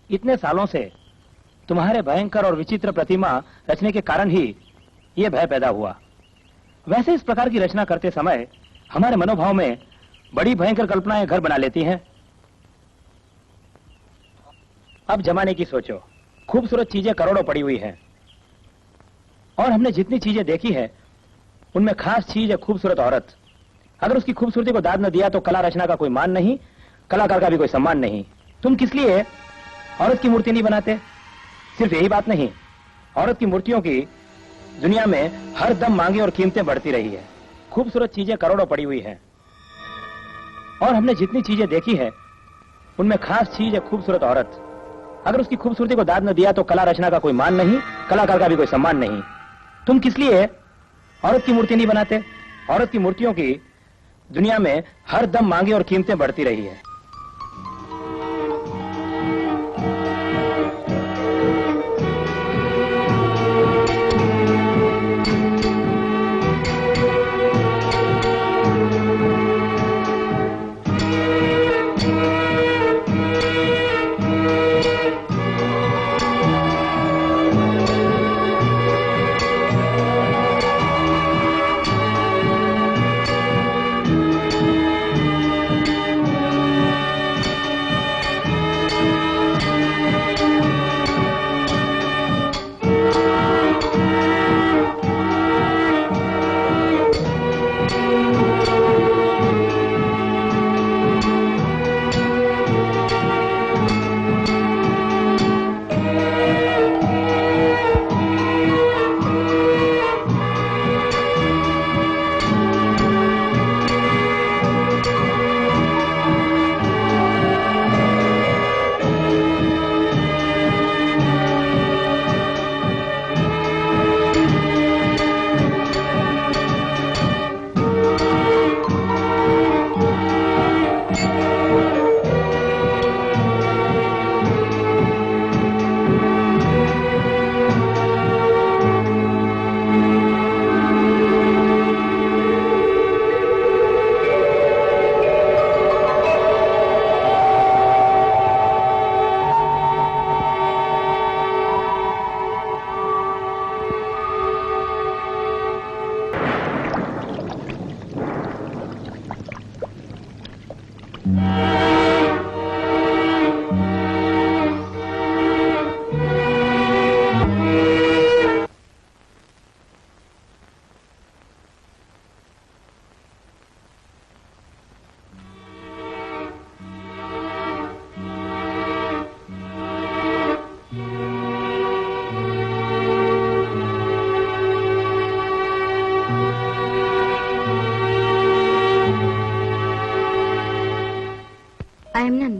इतने सालों से तुम्हारे भयंकर और विचित्र प्रतिमा रचने के कारण ही यह भय पैदा हुआ। वैसे इस प्रकार की रचना करते समय हमारे मनोभाव में बड़ी भयंकर कल्पनाएं घर बना लेती हैं। अब जमाने की सोचो, खूबसूरत चीजें करोड़ों पड़ी हुई हैं और हमने जितनी चीजें देखी है उनमें खास चीज है खूबसूरत औरत। अगर उसकी खूबसूरती को दाद न दिया तो कला रचना का कोई मान नहीं, कलाकार का भी कोई सम्मान नहीं। तुम किस लिए औरत की मूर्ति नहीं बनाते? सिर्फ यही बात नहीं, औरत की मूर्तियों की दुनिया में हर दम मांगे और कीमतें बढ़ती रही है। खूबसूरत चीजें करोड़ों पड़ी हुई हैं और हमने जितनी चीजें देखी है उनमें खास चीज है खूबसूरत औरत। अगर उसकी खूबसूरती को दाद न दिया तो कला रचना का कोई मान नहीं, कलाकार का भी कोई सम्मान नहीं। तुम किस लिए औरत की मूर्ति नहीं बनाते? औरत की मूर्तियों की दुनिया में हर दम मांगे और कीमतें बढ़ती रही है।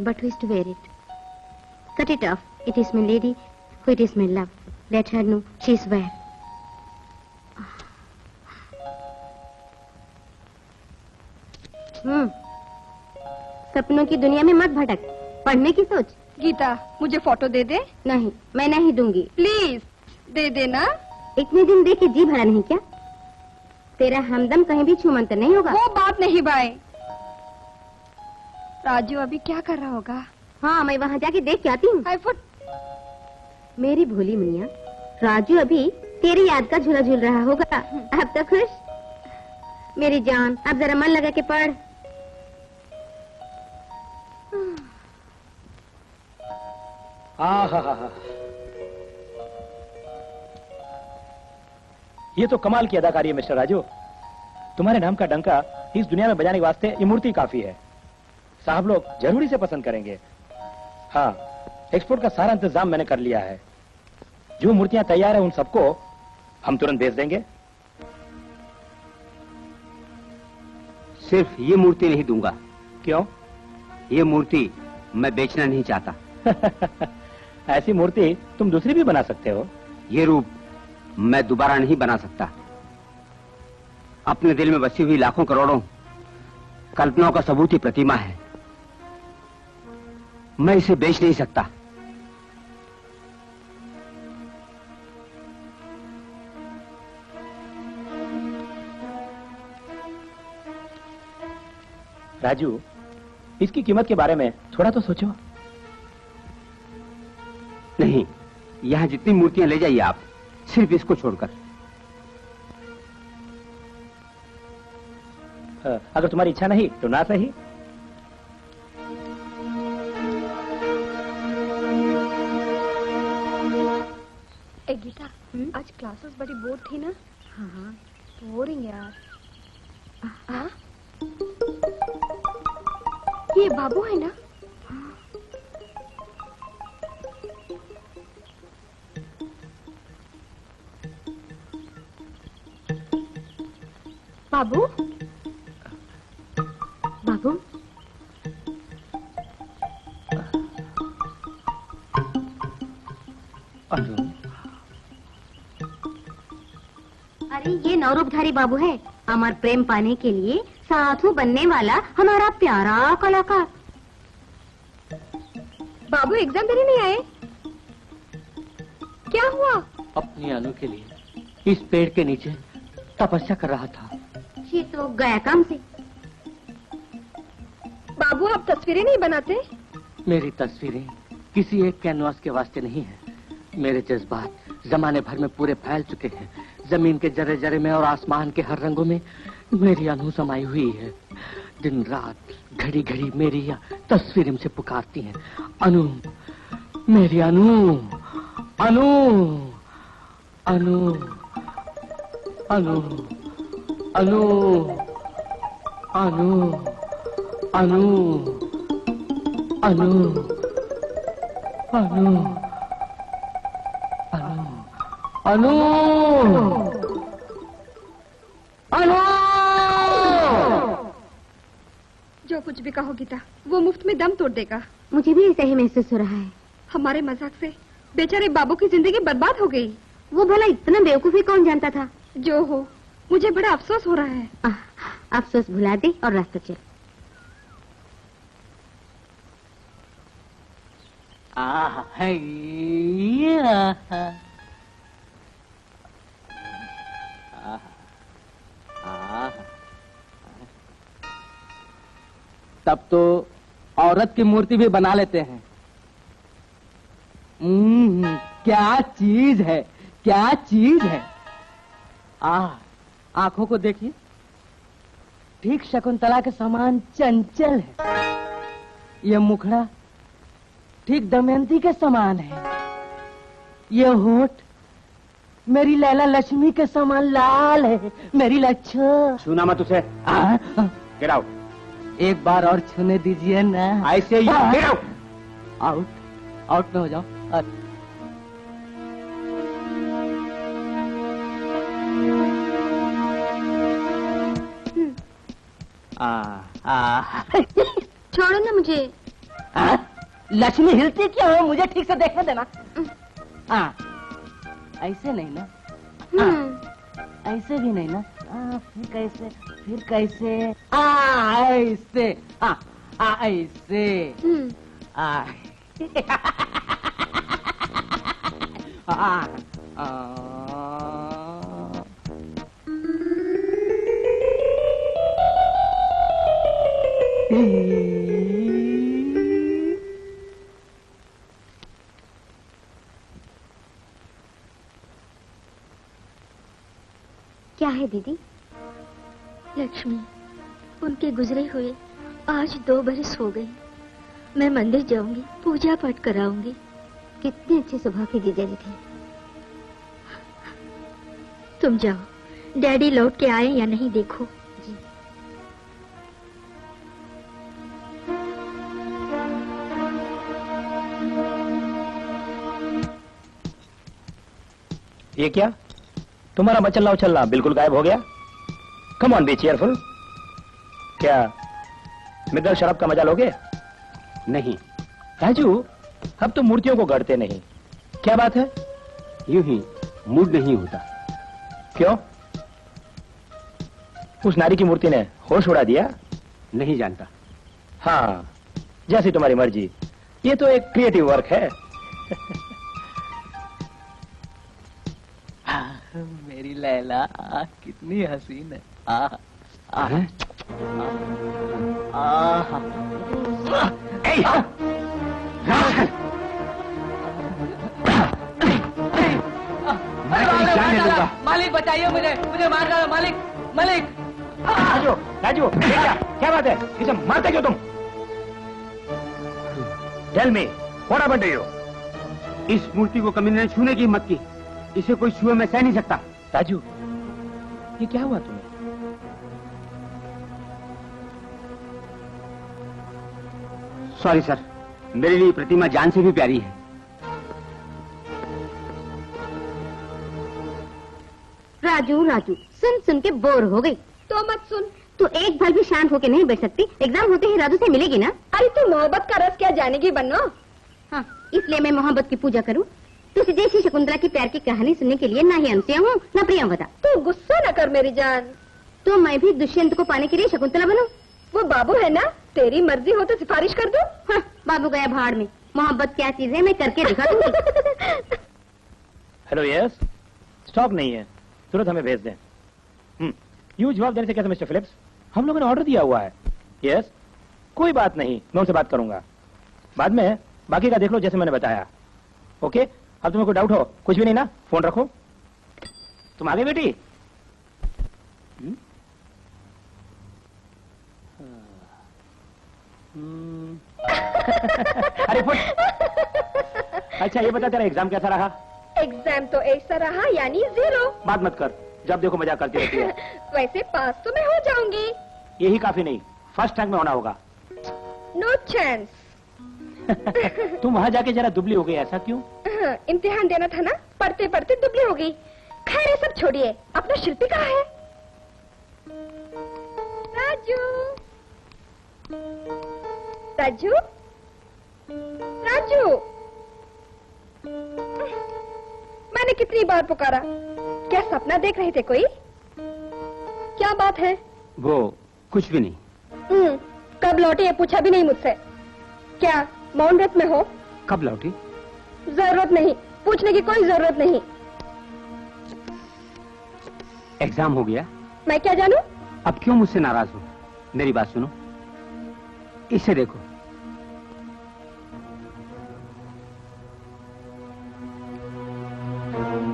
But who is to wear it? Cut it off. It is my lady, who it is my love. Let her know she is where. सपनों की दुनिया में मत भटक, पढ़ने की सोच। गीता, मुझे फोटो दे दे। नहीं, मैं नहीं दूंगी। प्लीज दे देना। इतने दिन देखे जी भरा नहीं क्या? तेरा हमदम कहीं भी छूमंतर नहीं होगा। वो बात नहीं भाई। राजू अभी क्या कर रहा होगा? हाँ, मैं वहाँ जाके देख के आती हूँ। हाय फुट। मेरी भोली मुनिया, राजू अभी तेरी याद का झूला झूल रहा होगा। अब तो खुश? मेरी जान, अब जरा मन लगा के पढ़। आहा, ये तो कमाल की अदाकारी है मिस्टर राजू। तुम्हारे नाम का डंका इस दुनिया में बजाने के वास्ते ये मूर्ति काफी है। साहब लोग जरूरी से पसंद करेंगे। हाँ, एक्सपोर्ट का सारा इंतजाम मैंने कर लिया है। जो मूर्तियां तैयार है उन सबको हम तुरंत भेज देंगे। सिर्फ ये मूर्ति नहीं दूंगा। क्यों? ये मूर्ति मैं बेचना नहीं चाहता। ऐसी मूर्ति तुम दूसरी भी बना सकते हो। ये रूप मैं दोबारा नहीं बना सकता। अपने दिल में बसी हुई लाखों करोड़ों कल्पनाओं का सबूत ही प्रतिमा है। मैं इसे बेच नहीं सकता। राजू, इसकी कीमत के बारे में थोड़ा तो सोचो। नहीं, यहाँ जितनी मूर्तियां ले जाइए आप, सिर्फ इसको छोड़कर। अगर तुम्हारी इच्छा नहीं तो ना सही। ए गीता, आज क्लासेस बड़ी बोर थी ना? हाँ, बोरिंग यार। हाँ? ये बाबू है ना? बाबू? बाबू, अरे ये नवरूपधारी बाबू है, अमर प्रेम पाने के लिए साधु बनने वाला हमारा प्यारा कलाकार। बाबू एग्जाम देने नहीं आए? क्या हुआ? अपनी अनु के लिए इस पेड़ के नीचे तपस्या कर रहा था। ये तो गया काम से। बाबू आप तस्वीरें नहीं बनाते? मेरी तस्वीरें किसी एक कैनवास के वास्ते नहीं है। मेरे जज्बात जमाने भर में पूरे फैल चुके हैं। जमीन के जरे जरे में और आसमान के हर रंगों में मेरी अनु समाई हुई है। दिन रात घड़ी घड़ी मेरी यह तस्वीरें मुझे पुकारती हैं। अनु, मेरी अनु, अनु, अनु, अनु, अनु, अनु, अनु, अनु, अनु, अनु, अनु। जो कुछ भी कहो गीता, वो मुफ्त में दम तोड़ देगा। मुझे भी ऐसा ही महसूस हो रहा है। हमारे मजाक से बेचारे बाबू की जिंदगी बर्बाद हो गई। वो भला इतना बेवकूफी कौन जानता था? जो हो, मुझे बड़ा अफसोस हो रहा है। अफसोस भुला दे और रास्ता चल। तब तो औरत की मूर्ति भी बना लेते हैं। क्या चीज है, क्या चीज है। आंखों को देखिए, ठीक शकुंतला के समान चंचल है। ये मुखड़ा ठीक दमयंती के समान है। ये होठ मेरी लैला लक्ष्मी के समान लाल है। मेरी लच्छा। छूना मत उसे। Get out. एक बार और छूने दीजिए ना। ऐसे ही गेट आउट। आउट, आउट में हो जाओ। छोड़ो ना मुझे। लक्ष्मी हिलती क्यों हो? मुझे ठीक से देखने देना। ऐसे नहीं ना? ऐसे भी नहीं ना? फिर कैसे? फिर कैसे? ऐसे। ऐसे क्या है दीदी? लक्ष्मी, उनके गुजरे हुए आज 2 बरस हो गए। मैं मंदिर जाऊंगी, पूजा पाठ कराऊंगी। कितने अच्छे स्वभाव के जीजा जी थे। तुम जाओ, डैडी लौट के आए या नहीं देखो। जी। ये क्या? तुम्हारा मचलना उछलना बिल्कुल गायब हो गया। Come on, B cheerful. क्या मित्तल शराब का मजा लोगे? नहीं राजू, अब तो मूर्तियों को गढ़ते नहीं। क्या बात है? यूं ही मूड नहीं होता। क्यों? उस नारी की मूर्ति ने होश उड़ा दिया? नहीं जानता। हाँ, जैसी तुम्हारी मर्जी। ये तो एक क्रिएटिव वर्क है। मेरी लैला कितनी हसीन है। मालिक बचाइए मुझे, मुझे मार डालो मालिक, मालिक। राजू, राजू, क्या बात है? इसे मारते क्यों तुम? Tell me, what happened to you? इस मूर्ति को कमीने ने छूने की हिम्मत की। इसे कोई छुए मैं सह नहीं सकता। राजू, ये क्या हुआ तुम्हें? सॉरी सर, मेरे लिए प्रतिमा जान से भी प्यारी है। राजू राजू, सुन सुन के बोर हो गई। तो मत सुन। तू एक बार भी शांत होके नहीं बैठ सकती। एग्जाम होते ही राजू से मिलेगी ना? अरे तू मोहब्बत का रस क्या जानेगी बन्नो? हाँ, इसलिए मैं मोहब्बत की पूजा करूं। तुझे जैसी शकुंतला की प्यार की कहानी सुनने के लिए ना ही अनसुया हूँ ना प्रियंवदा। तू गुस्सा न कर मेरी जान। तो मैं भी दुष्यंत को पाने के लिए शकुंतला बनूं? वो बाबू है ना, तेरी मर्जी हो तो सिफारिश कर दो। हाँ, बाबू गया भाड़ में। मोहब्बत क्या चीज है मैं करके दिखा दूंगी। Hello, yes. स्टॉक नहीं है, तुरंत हमें भेज दें। यूं जवाब देने से कैसे मिस्टर फिलिप्स? हम लोगों ने ऑर्डर दिया हुआ है। यस, कोई बात नहीं, मैं उनसे बात करूंगा। बाद में बाकी का देख लो जैसे मैंने बताया। ओके, अब तुम्हें कोई डाउट हो? कुछ भी नहीं ना? फोन रखो। तुम आ गई बेटी? अरे फुट। अच्छा ये बता, तेरा एग्जाम कैसा रहा? एग्जाम तो ऐसा रहा यानी 0। बात मत कर, जब देखो मजाक करती रहती है। वैसे पास तो मैं हो जाऊंगी। यही काफी नहीं, फर्स्ट रैंक में होना होगा। No chance. तुम वहां जाके जरा दुबली हो गई, ऐसा क्यों? इम्तिहान देना था ना, पढ़ते पढ़ते दुबली हो गई। खैर ये सब छोड़िए, अपना शिल्पी कहाँ है? राजू, राजू, राजू। मैंने कितनी बार पुकारा, क्या सपना देख रहे थे कोई? क्या बात है? वो कुछ भी नहीं। कब लौटे ये पूछा भी नहीं मुझसे। क्या मौन व्रत में हो? कब लौटी? जरूरत नहीं, पूछने की कोई जरूरत नहीं। एग्जाम हो गया? मैं क्या जानूं? अब क्यों मुझसे नाराज हो? मेरी बात सुनो, इसे देखो।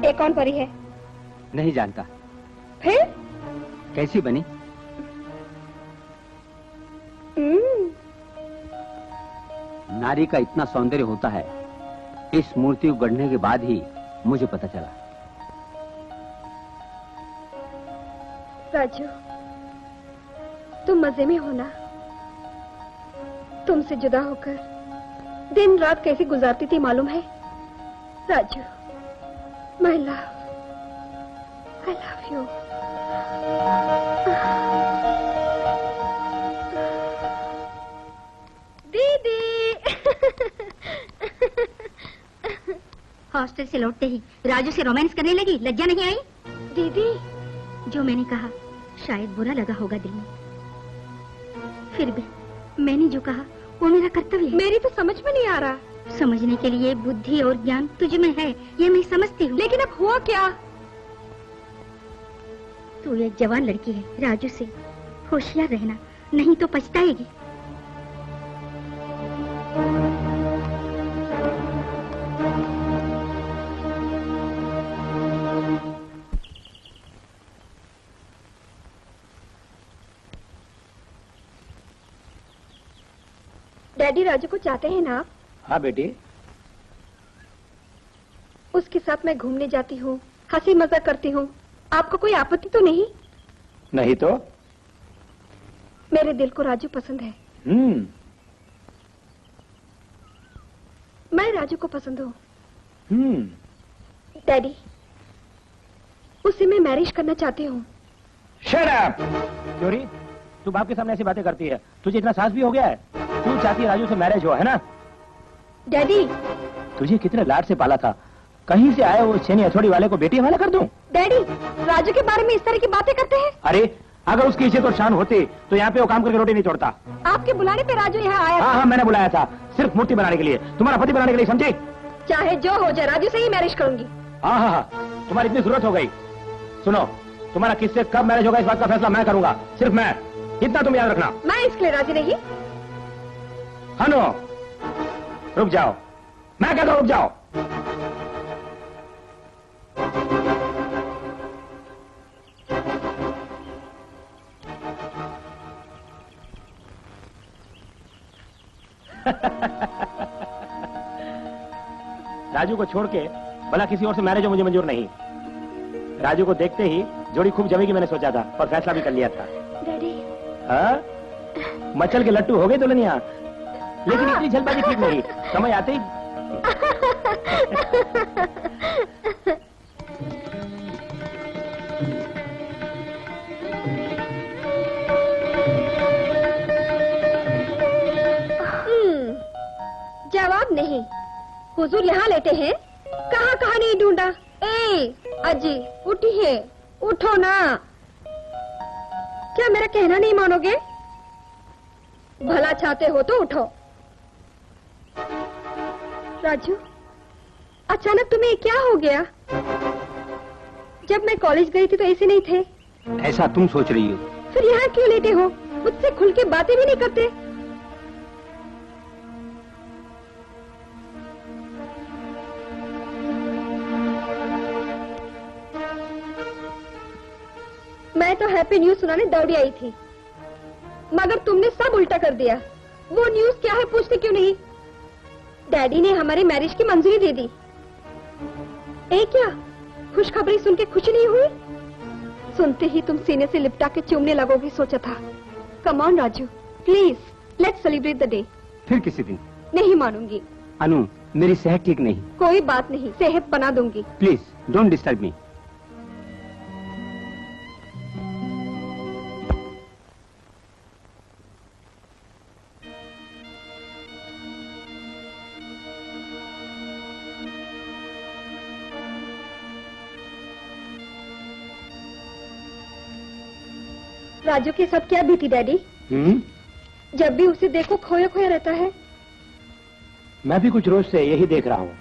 ये कौन परी है? नहीं जानता। फिर कैसी बनी? नारी का इतना सौंदर्य होता है, इस मूर्ति को गढ़ने के बाद ही मुझे पता चला। राजू, तुम मजे में हो ना? तुमसे जुदा होकर दिन रात कैसे गुजारती थी मालूम है? Raju, my love, I love you. दीदी। हॉस्टल से लौटते ही राजू से रोमांस करने लगी, लज्जा नहीं आई? दीदी, जो मैंने कहा शायद बुरा लगा होगा दिल में, फिर भी मैंने जो कहा वो मेरा कर्तव्य है। मेरी तो समझ में नहीं आ रहा। समझने के लिए बुद्धि और ज्ञान तुझ में है, ये मैं समझती हूँ। लेकिन अब हुआ क्या? तू एक जवान लड़की है, राजू से होशियार रहना, नहीं तो पछताएगी। डैडी राजू को चाहते हैं ना आप? हाँ बेटी। उसके साथ मैं घूमने जाती हूँ, हंसी मजाक करती हूँ, आपको कोई आपत्ति तो नहीं? नहीं तो? मेरे दिल को राजू पसंद है। मैं राजू को पसंद हूँ। डैडी, उससे मैं मैरिज करना चाहती हूँ। Shut up! चोरी, तू बाप के सामने ऐसी बातें करती है? तुझे इतना साहस भी हो गया है? तू चाहती है राजू से मैरिज हो, है ना? डैडी, तुझे कितने लाड से पाला था, कहीं से आए वो छेनी हथौड़ी वाले को बेटी हवाला कर दूं? डैडी, राजू के बारे में इस तरह की बातें करते हैं? अरे अगर उसकी इज्जत और शान होती तो यहाँ पे वो काम करके रोटी नहीं तोड़ता। आपके बुलाने पे राजू यहाँ आया? हाँ, मैंने बुलाया था, सिर्फ मूर्ति बनाने के लिए, तुम्हारा पति बनाने के लिए, समझे? चाहे जो हो जाए, राजू से ही मैरिज करूंगी। हाँ, तुम्हारी इतनी जरूरत हो गई। सुनो, तुम्हारा किससे कब मैरिज होगा इस बात का फैसला मैं करूंगा, सिर्फ मैं, इतना तुम याद रखना। मैं इसके लिए राजी नहीं। हनो, रुक जाओ, मैं कहता हूं रुक जाओ। राजू को छोड़ के भला किसी और से मैरिज हो मुझे मंजूर नहीं। राजू को देखते ही जोड़ी खूब जमेगी मैंने सोचा था और फैसला भी कर लिया था। डैडी, हाँ, मचल के लट्टू हो गए दुल्हनिया, लेकिन इतनी जल्दबाजी ठीक नहीं, समझ आते ही। जवाब नहीं। हुजूर यहाँ लेटे हैं, कहाँ कहाँ नहीं ढूंढा। ए अजी, उठिए, उठो ना। क्या मेरा कहना नहीं मानोगे? भला चाहते हो तो उठो। राजू, अचानक तुम्हें क्या हो गया? जब मैं कॉलेज गई थी तो ऐसे नहीं थे। ऐसा तुम सोच रही हो? फिर यहाँ क्यों लेटे हो? मुझसे खुल के बातें भी नहीं करते। मैं तो हैप्पी न्यूज सुनाने दौड़ी आई थी, मगर तुमने सब उल्टा कर दिया। वो न्यूज क्या है पूछते क्यों नहीं? डैडी ने हमारी मैरिज की मंजूरी दे दी। क्या खुशखबरी सुन के खुशी नहीं हुई? सुनते ही तुम सीने से लिपटा के चूमने लगोगे सोचा था। Come on Raju, please let's celebrate the day. फिर किसी दिन। नहीं मानूंगी। अनु, मेरी सेहत ठीक नहीं। कोई बात नहीं, सेहत बना दूंगी। Please don't disturb me. Raju के साथ क्या बीती डैडी? जब भी उसे देखो खोया खोया रहता है। मैं भी कुछ रोज से यही देख रहा हूँ।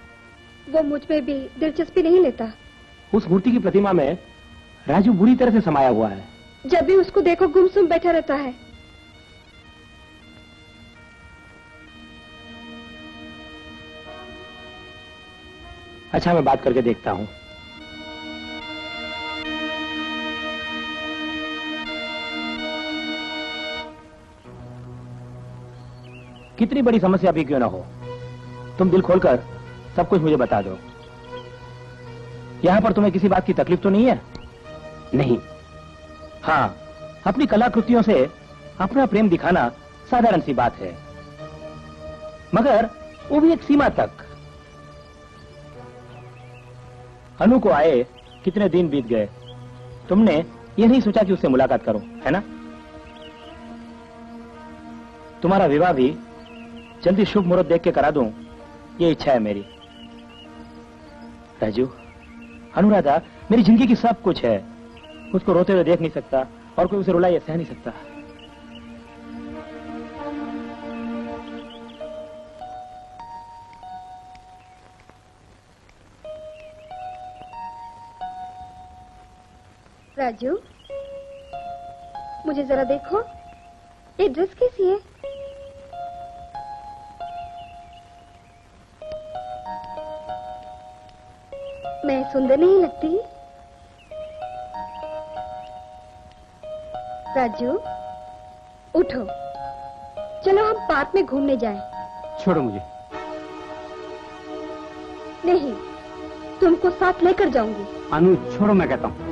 वो मुझ में भी दिलचस्पी नहीं लेता। उस मूर्ति की प्रतिमा में राजू बुरी तरह से समाया हुआ है। जब भी उसको देखो गुमसुम बैठा रहता है। अच्छा, मैं बात करके देखता हूँ। कितनी बड़ी समस्या भी क्यों ना हो, तुम दिल खोलकर सब कुछ मुझे बता दो। यहाँ पर तुम्हें किसी बात की तकलीफ तो नहीं है? नहीं। हाँ, अपनी कलाकृतियों से अपना प्रेम दिखाना साधारण सी बात है, मगर वो भी एक सीमा तक। अनु को आए कितने दिन बीत गए, तुमने ये नहीं सोचा कि उससे मुलाकात करो, है ना? तुम्हारा विवाह भी जल्दी शुभ मुहूर्त देख के करा दूं, ये इच्छा है मेरी। राजू, अनुराधा मेरी जिंदगी की सब कुछ है। उसको रोते हुए देख नहीं सकता और कोई उसे रुलाए सह नहीं सकता। राजू, मुझे जरा देखो, ये ड्रेस कैसी है? मैं सुंदर नहीं लगती? राजू, उठो, चलो हम पार्क में घूमने जाएं। छोड़ो मुझे। नहीं, तुमको साथ लेकर जाऊंगी। अनु, छोड़ो, मैं कहता हूँ।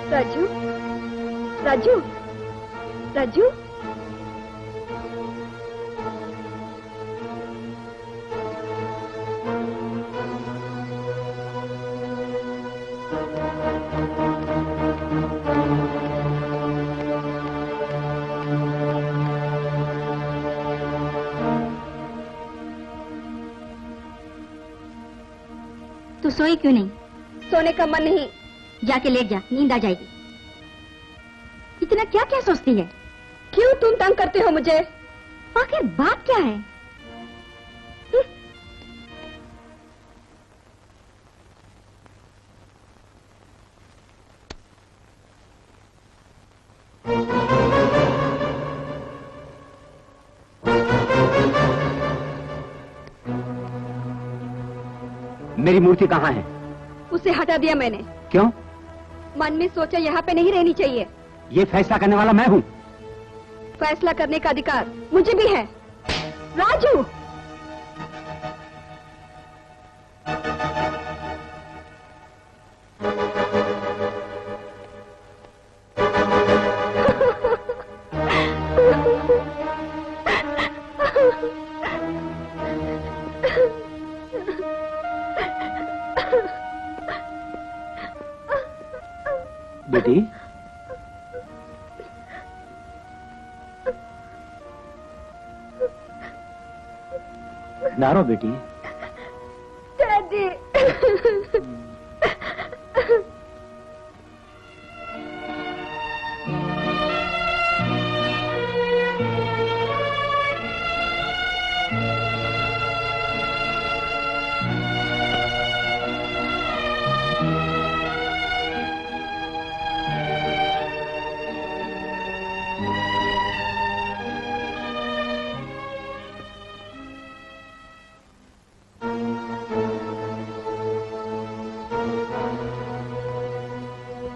राजू, राजू, राजू, तू सोई क्यों नहीं? सोने का मन नहीं। जाके लेट जा, नींद आ जाएगी। इतना क्या क्या सोचती है? क्यों तुम तंग करते हो मुझे? आखिर बात क्या है? मेरी मूर्ति कहाँ है? उसे हटा दिया मैंने। क्यों? मन में सोचा यहाँ पे नहीं रहनी चाहिए। ये फैसला करने वाला मैं हूँ। फैसला करने का अधिकार मुझे भी है। राजू, बेटी, ना रो बेटी। डैडी।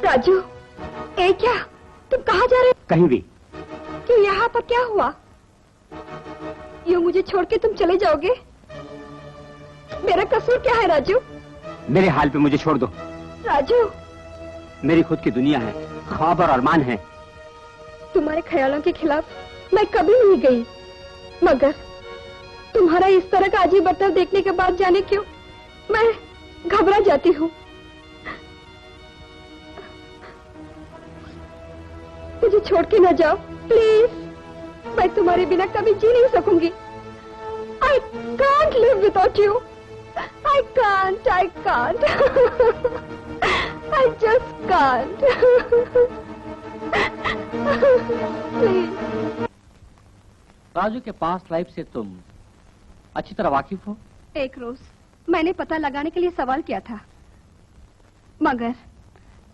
राजू, ए क्या? तुम कहाँ जा रहे हो? कहीं भी। क्यों, यहाँ पर क्या हुआ? यूँ मुझे छोड़ के तुम चले जाओगे? मेरा कसूर क्या है राजू? मेरे हाल पे मुझे छोड़ दो। राजू, मेरी खुद की दुनिया है, ख्वाब और अरमान है। तुम्हारे ख्यालों के खिलाफ मैं कभी नहीं गई, मगर तुम्हारा इस तरह का अजीब बर्ताव देखने के बाद जाने क्यों मैं घबरा जाती हूँ। मुझे छोड़ के न जाओ प्लीज, मैं तुम्हारे बिना कभी जी नहीं सकूंगी। I can't live without you. I can't. I just can't. Please. Raju के पास्ट लाइफ से तुम अच्छी तरह वाकिफ हो? एक रोज मैंने पता लगाने के लिए सवाल किया था, मगर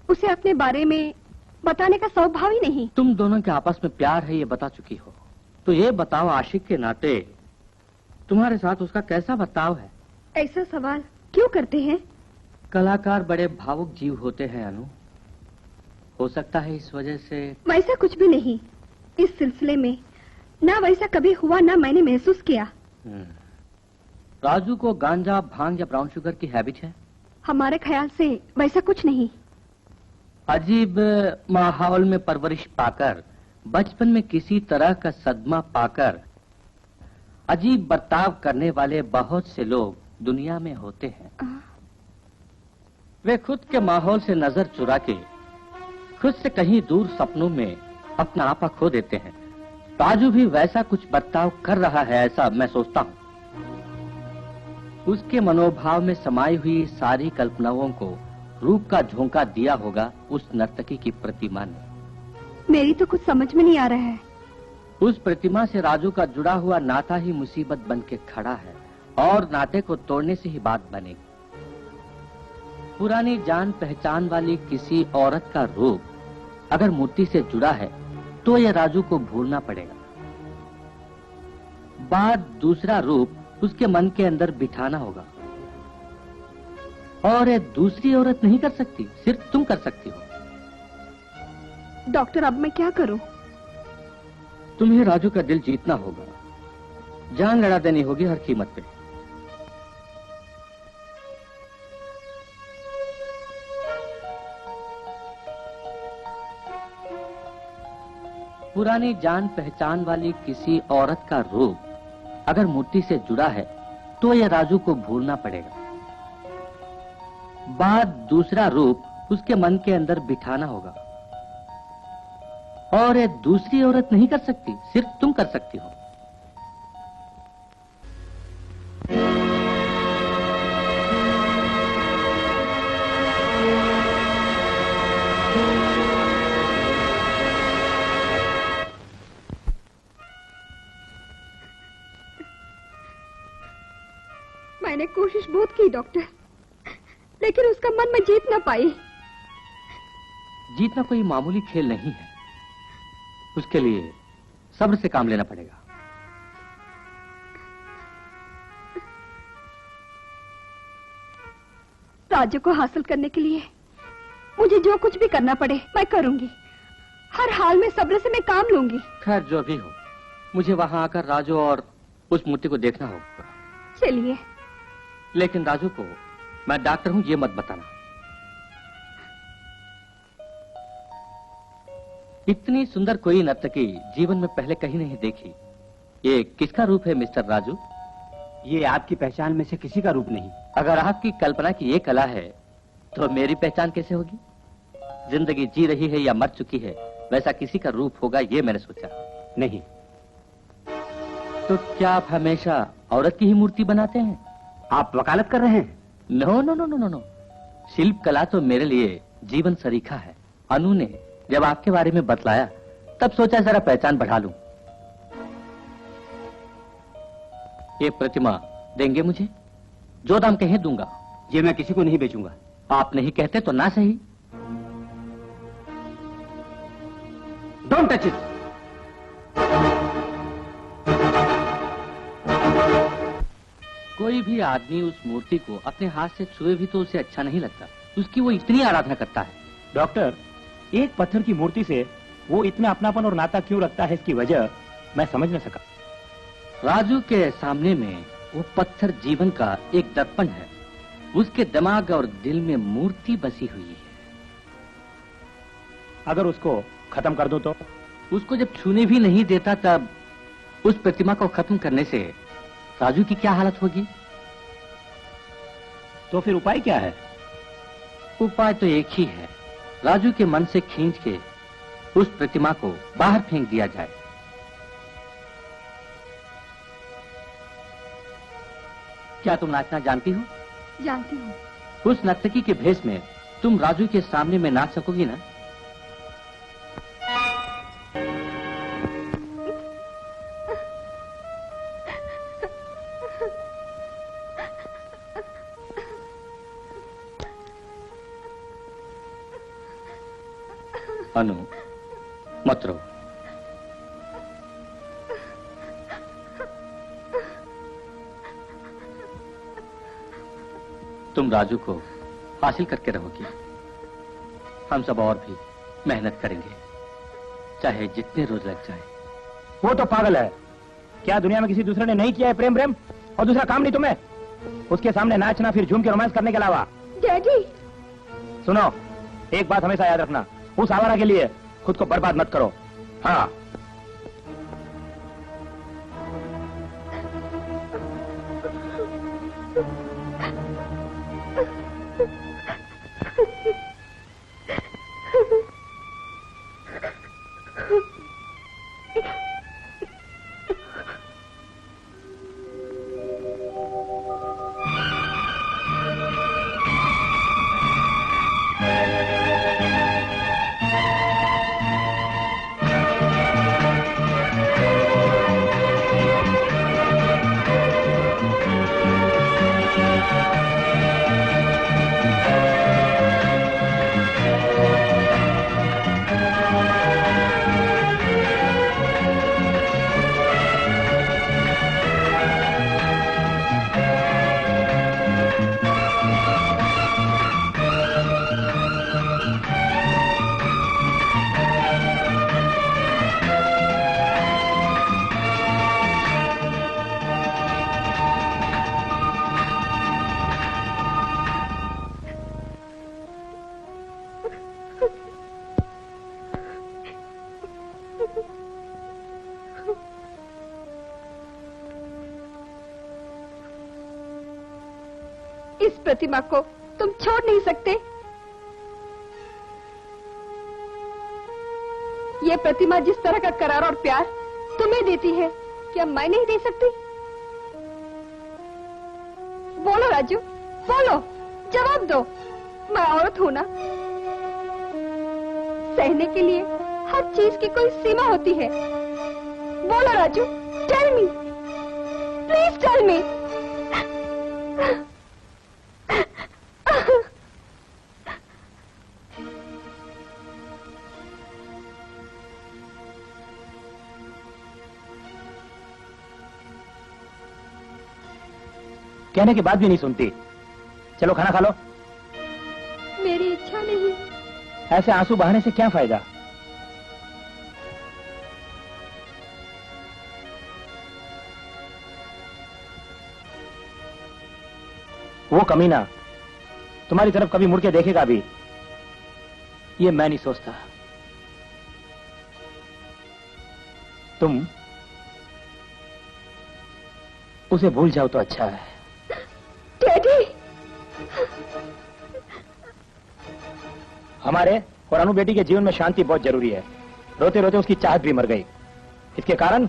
उसे अपने बारे में बताने का स्वभाव ही नहीं। तुम दोनों के आपस में प्यार है ये बता चुकी हो, तो ये बताओ आशिक के नाते तुम्हारे साथ उसका कैसा बर्ताव है? ऐसा सवाल क्यों करते हैं? कलाकार बड़े भावुक जीव होते हैं अनु, हो सकता है इस वजह से। वैसा कुछ भी नहीं, इस सिलसिले में ना वैसा कभी हुआ ना मैंने महसूस किया। राजू को गांजा, भांग या ब्राउन शुगर की हैबिट है? हमारे ख्याल से वैसा कुछ नहीं। अजीब माहौल में परवरिश पाकर, बचपन में किसी तरह का सदमा पाकर अजीब बर्ताव करने वाले बहुत से लोग दुनिया में होते हैं। वे खुद के माहौल से नजर चुरा के खुद से कहीं दूर सपनों में अपना आपा खो देते हैं। राजू भी वैसा कुछ बर्ताव कर रहा है, ऐसा मैं सोचता हूँ। उसके मनोभाव में समाई हुई सारी कल्पनाओं को रूप का झोंका दिया होगा उस नर्तकी की प्रतिमा ने। मेरी तो कुछ समझ में नहीं आ रहा है। उस प्रतिमा से राजू का जुड़ा हुआ नाता ही मुसीबत बन के खड़ा है और नाते को तोड़ने से ही बात बनेगी। पुरानी जान पहचान वाली किसी औरत का रूप अगर मूर्ति से जुड़ा है तो यह राजू को भूलना पड़ेगा। बात दूसरा रूप उसके मन के अंदर बिठाना होगा और ये दूसरी औरत नहीं कर सकती, सिर्फ तुम कर सकती हो। डॉक्टर, अब मैं क्या करूं? तुम्हें राजू का दिल जीतना होगा, जान लड़ा देनी होगी हर कीमत पे। पुरानी जान पहचान वाली किसी औरत का रूप अगर मूर्ति से जुड़ा है तो यह राजू को भूलना पड़ेगा। बात दूसरा रूप उसके मन के अंदर बिठाना होगा और ये दूसरी औरत नहीं कर सकती, सिर्फ तुम कर सकती हो। मैंने कोशिश बहुत की डॉक्टर, लेकिन उसका मन मैं जीत ना पाई। जीतना कोई मामूली खेल नहीं है, उसके लिए सब्र से काम लेना पड़ेगा। राजू को हासिल करने के लिए मुझे जो कुछ भी करना पड़े मैं करूंगी। हर हाल में सब्र से मैं काम लूंगी। खैर जो भी हो, मुझे वहां आकर राजू और उस मूर्ति को देखना होगा। चलिए। लेकिन राजू को मैं डॉक्टर हूं ये मत बताना। इतनी सुंदर कोई नर्तकी जीवन में पहले कहीं नहीं देखी। ये किसका रूप है मिस्टर राजू? ये आपकी पहचान में से किसी का रूप नहीं। अगर आपकी कल्पना की ये कला है तो मेरी पहचान कैसे होगी? जिंदगी जी रही है या मर चुकी है, वैसा किसी का रूप होगा ये मैंने सोचा। नहीं। तो क्या आप हमेशा औरत की ही मूर्ति बनाते हैं? आप वकालत कर रहे हैं? No no no no no no. शिल्प कला तो मेरे लिए जीवन सरीखा है। अनु ने जब आपके बारे में बतलाया तब सोचा जरा पहचान बढ़ा लूं। ये प्रतिमा देंगे मुझे? जो दाम कहें दूंगा। ये मैं किसी को नहीं बेचूंगा। आप नहीं कहते तो ना सही। Don't touch it. कोई भी आदमी उस मूर्ति को अपने हाथ से छुए भी तो उसे अच्छा नहीं लगता। उसकी वो इतनी आराधना करता है। डॉक्टर, एक पत्थर की मूर्ति से वो इतना अपनापन और नाता क्यों रखता है, इसकी वजह मैं समझ न सका। राजू के सामने में वो पत्थर जीवन का एक दर्पण है। उसके दिमाग और दिल में मूर्ति बसी हुई है। अगर उसको खत्म कर दूं तो? उसको जब छूने भी नहीं देता तब उस प्रतिमा को खत्म करने से राजू की क्या हालत होगी? तो फिर उपाय क्या है? उपाय तो एक ही है, राजू के मन से खींच के उस प्रतिमा को बाहर फेंक दिया जाए। क्या तुम नाचना जानती हो? जानती हूँ। उस नर्तकी के भेष में तुम राजू के सामने में नाच सकोगी ना? अनु, मत रो। तुम राजू को हासिल करके रहोगी। हम सब और भी मेहनत करेंगे, चाहे जितने रोज लग जाए। वो तो पागल है। क्या दुनिया में किसी दूसरे ने नहीं किया है प्रेम प्रेम? और दूसरा काम नहीं तुम्हें? उसके सामने नाचना फिर झूम के रोमांस करने के अलावा? डैडी। सुनो, एक बात हमेशा याद रखना, उस आवारा के लिए खुद को बर्बाद मत करो। हाँ। इस प्रतिमा को तुम छोड़ नहीं सकते। ये प्रतिमा जिस तरह का करार और प्यार तुम्हें देती है, क्या मैं नहीं दे सकती? बोलो राजू, बोलो, जवाब दो। मैं औरत हूं ना। सहने के लिए हर चीज की कोई सीमा होती है। बोलो Raju, tell me, please tell me. कहने के बाद भी नहीं सुनती। चलो खाना खा लो। मेरी इच्छा नहीं। ऐसे आंसू बहाने से क्या फायदा? वो कमीना तुम्हारी तरफ कभी मुड़ के देखेगा भी, ये मैं नहीं सोचता। तुम उसे भूल जाओ तो अच्छा है। डैडी, हमारे और अनु बेटी के जीवन में शांति बहुत जरूरी है। रोते रोते उसकी चाहत भी मर गई। इसके कारण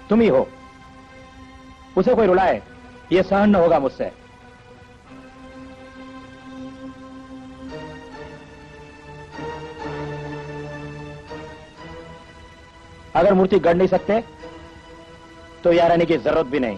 तुम ही हो। उसे कोई रुलाए, ये सहन न होगा मुझसे। अगर मूर्ति गढ़ नहीं सकते तो यहाँ रहने की जरूरत भी नहीं।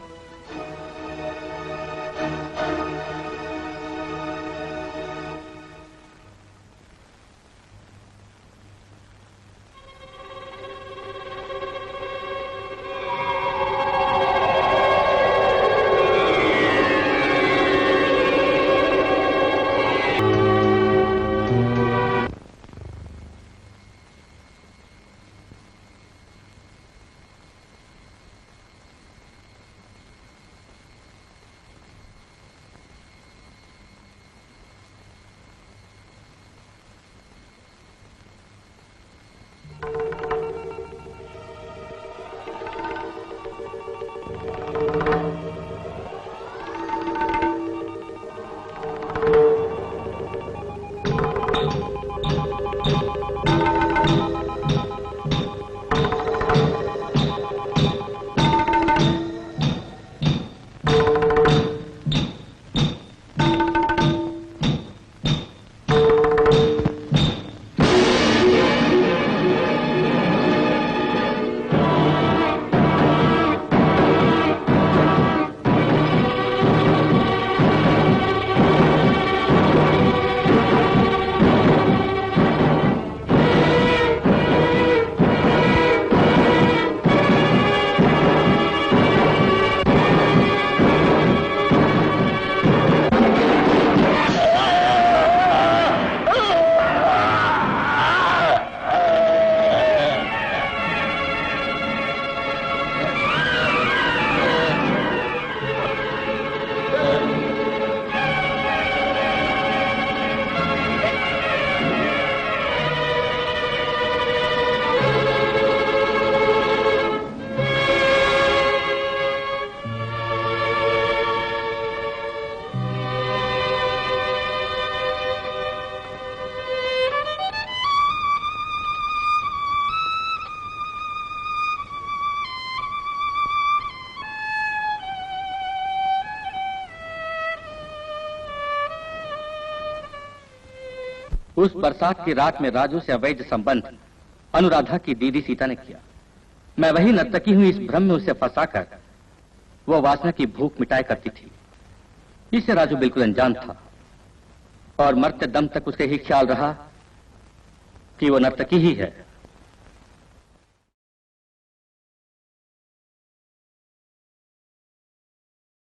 उस बरसात की रात में राजू से अवैध संबंध अनुराधा की दीदी सीता ने किया। मैं वही नर्तकी हुई इस भ्रम में उसे फंसाकर वो वासना की भूख मिटाया करती थी। इससे राजू बिल्कुल अनजान था और मरते दम तक उसके ही ख्याल रहा कि वो नर्तकी ही है।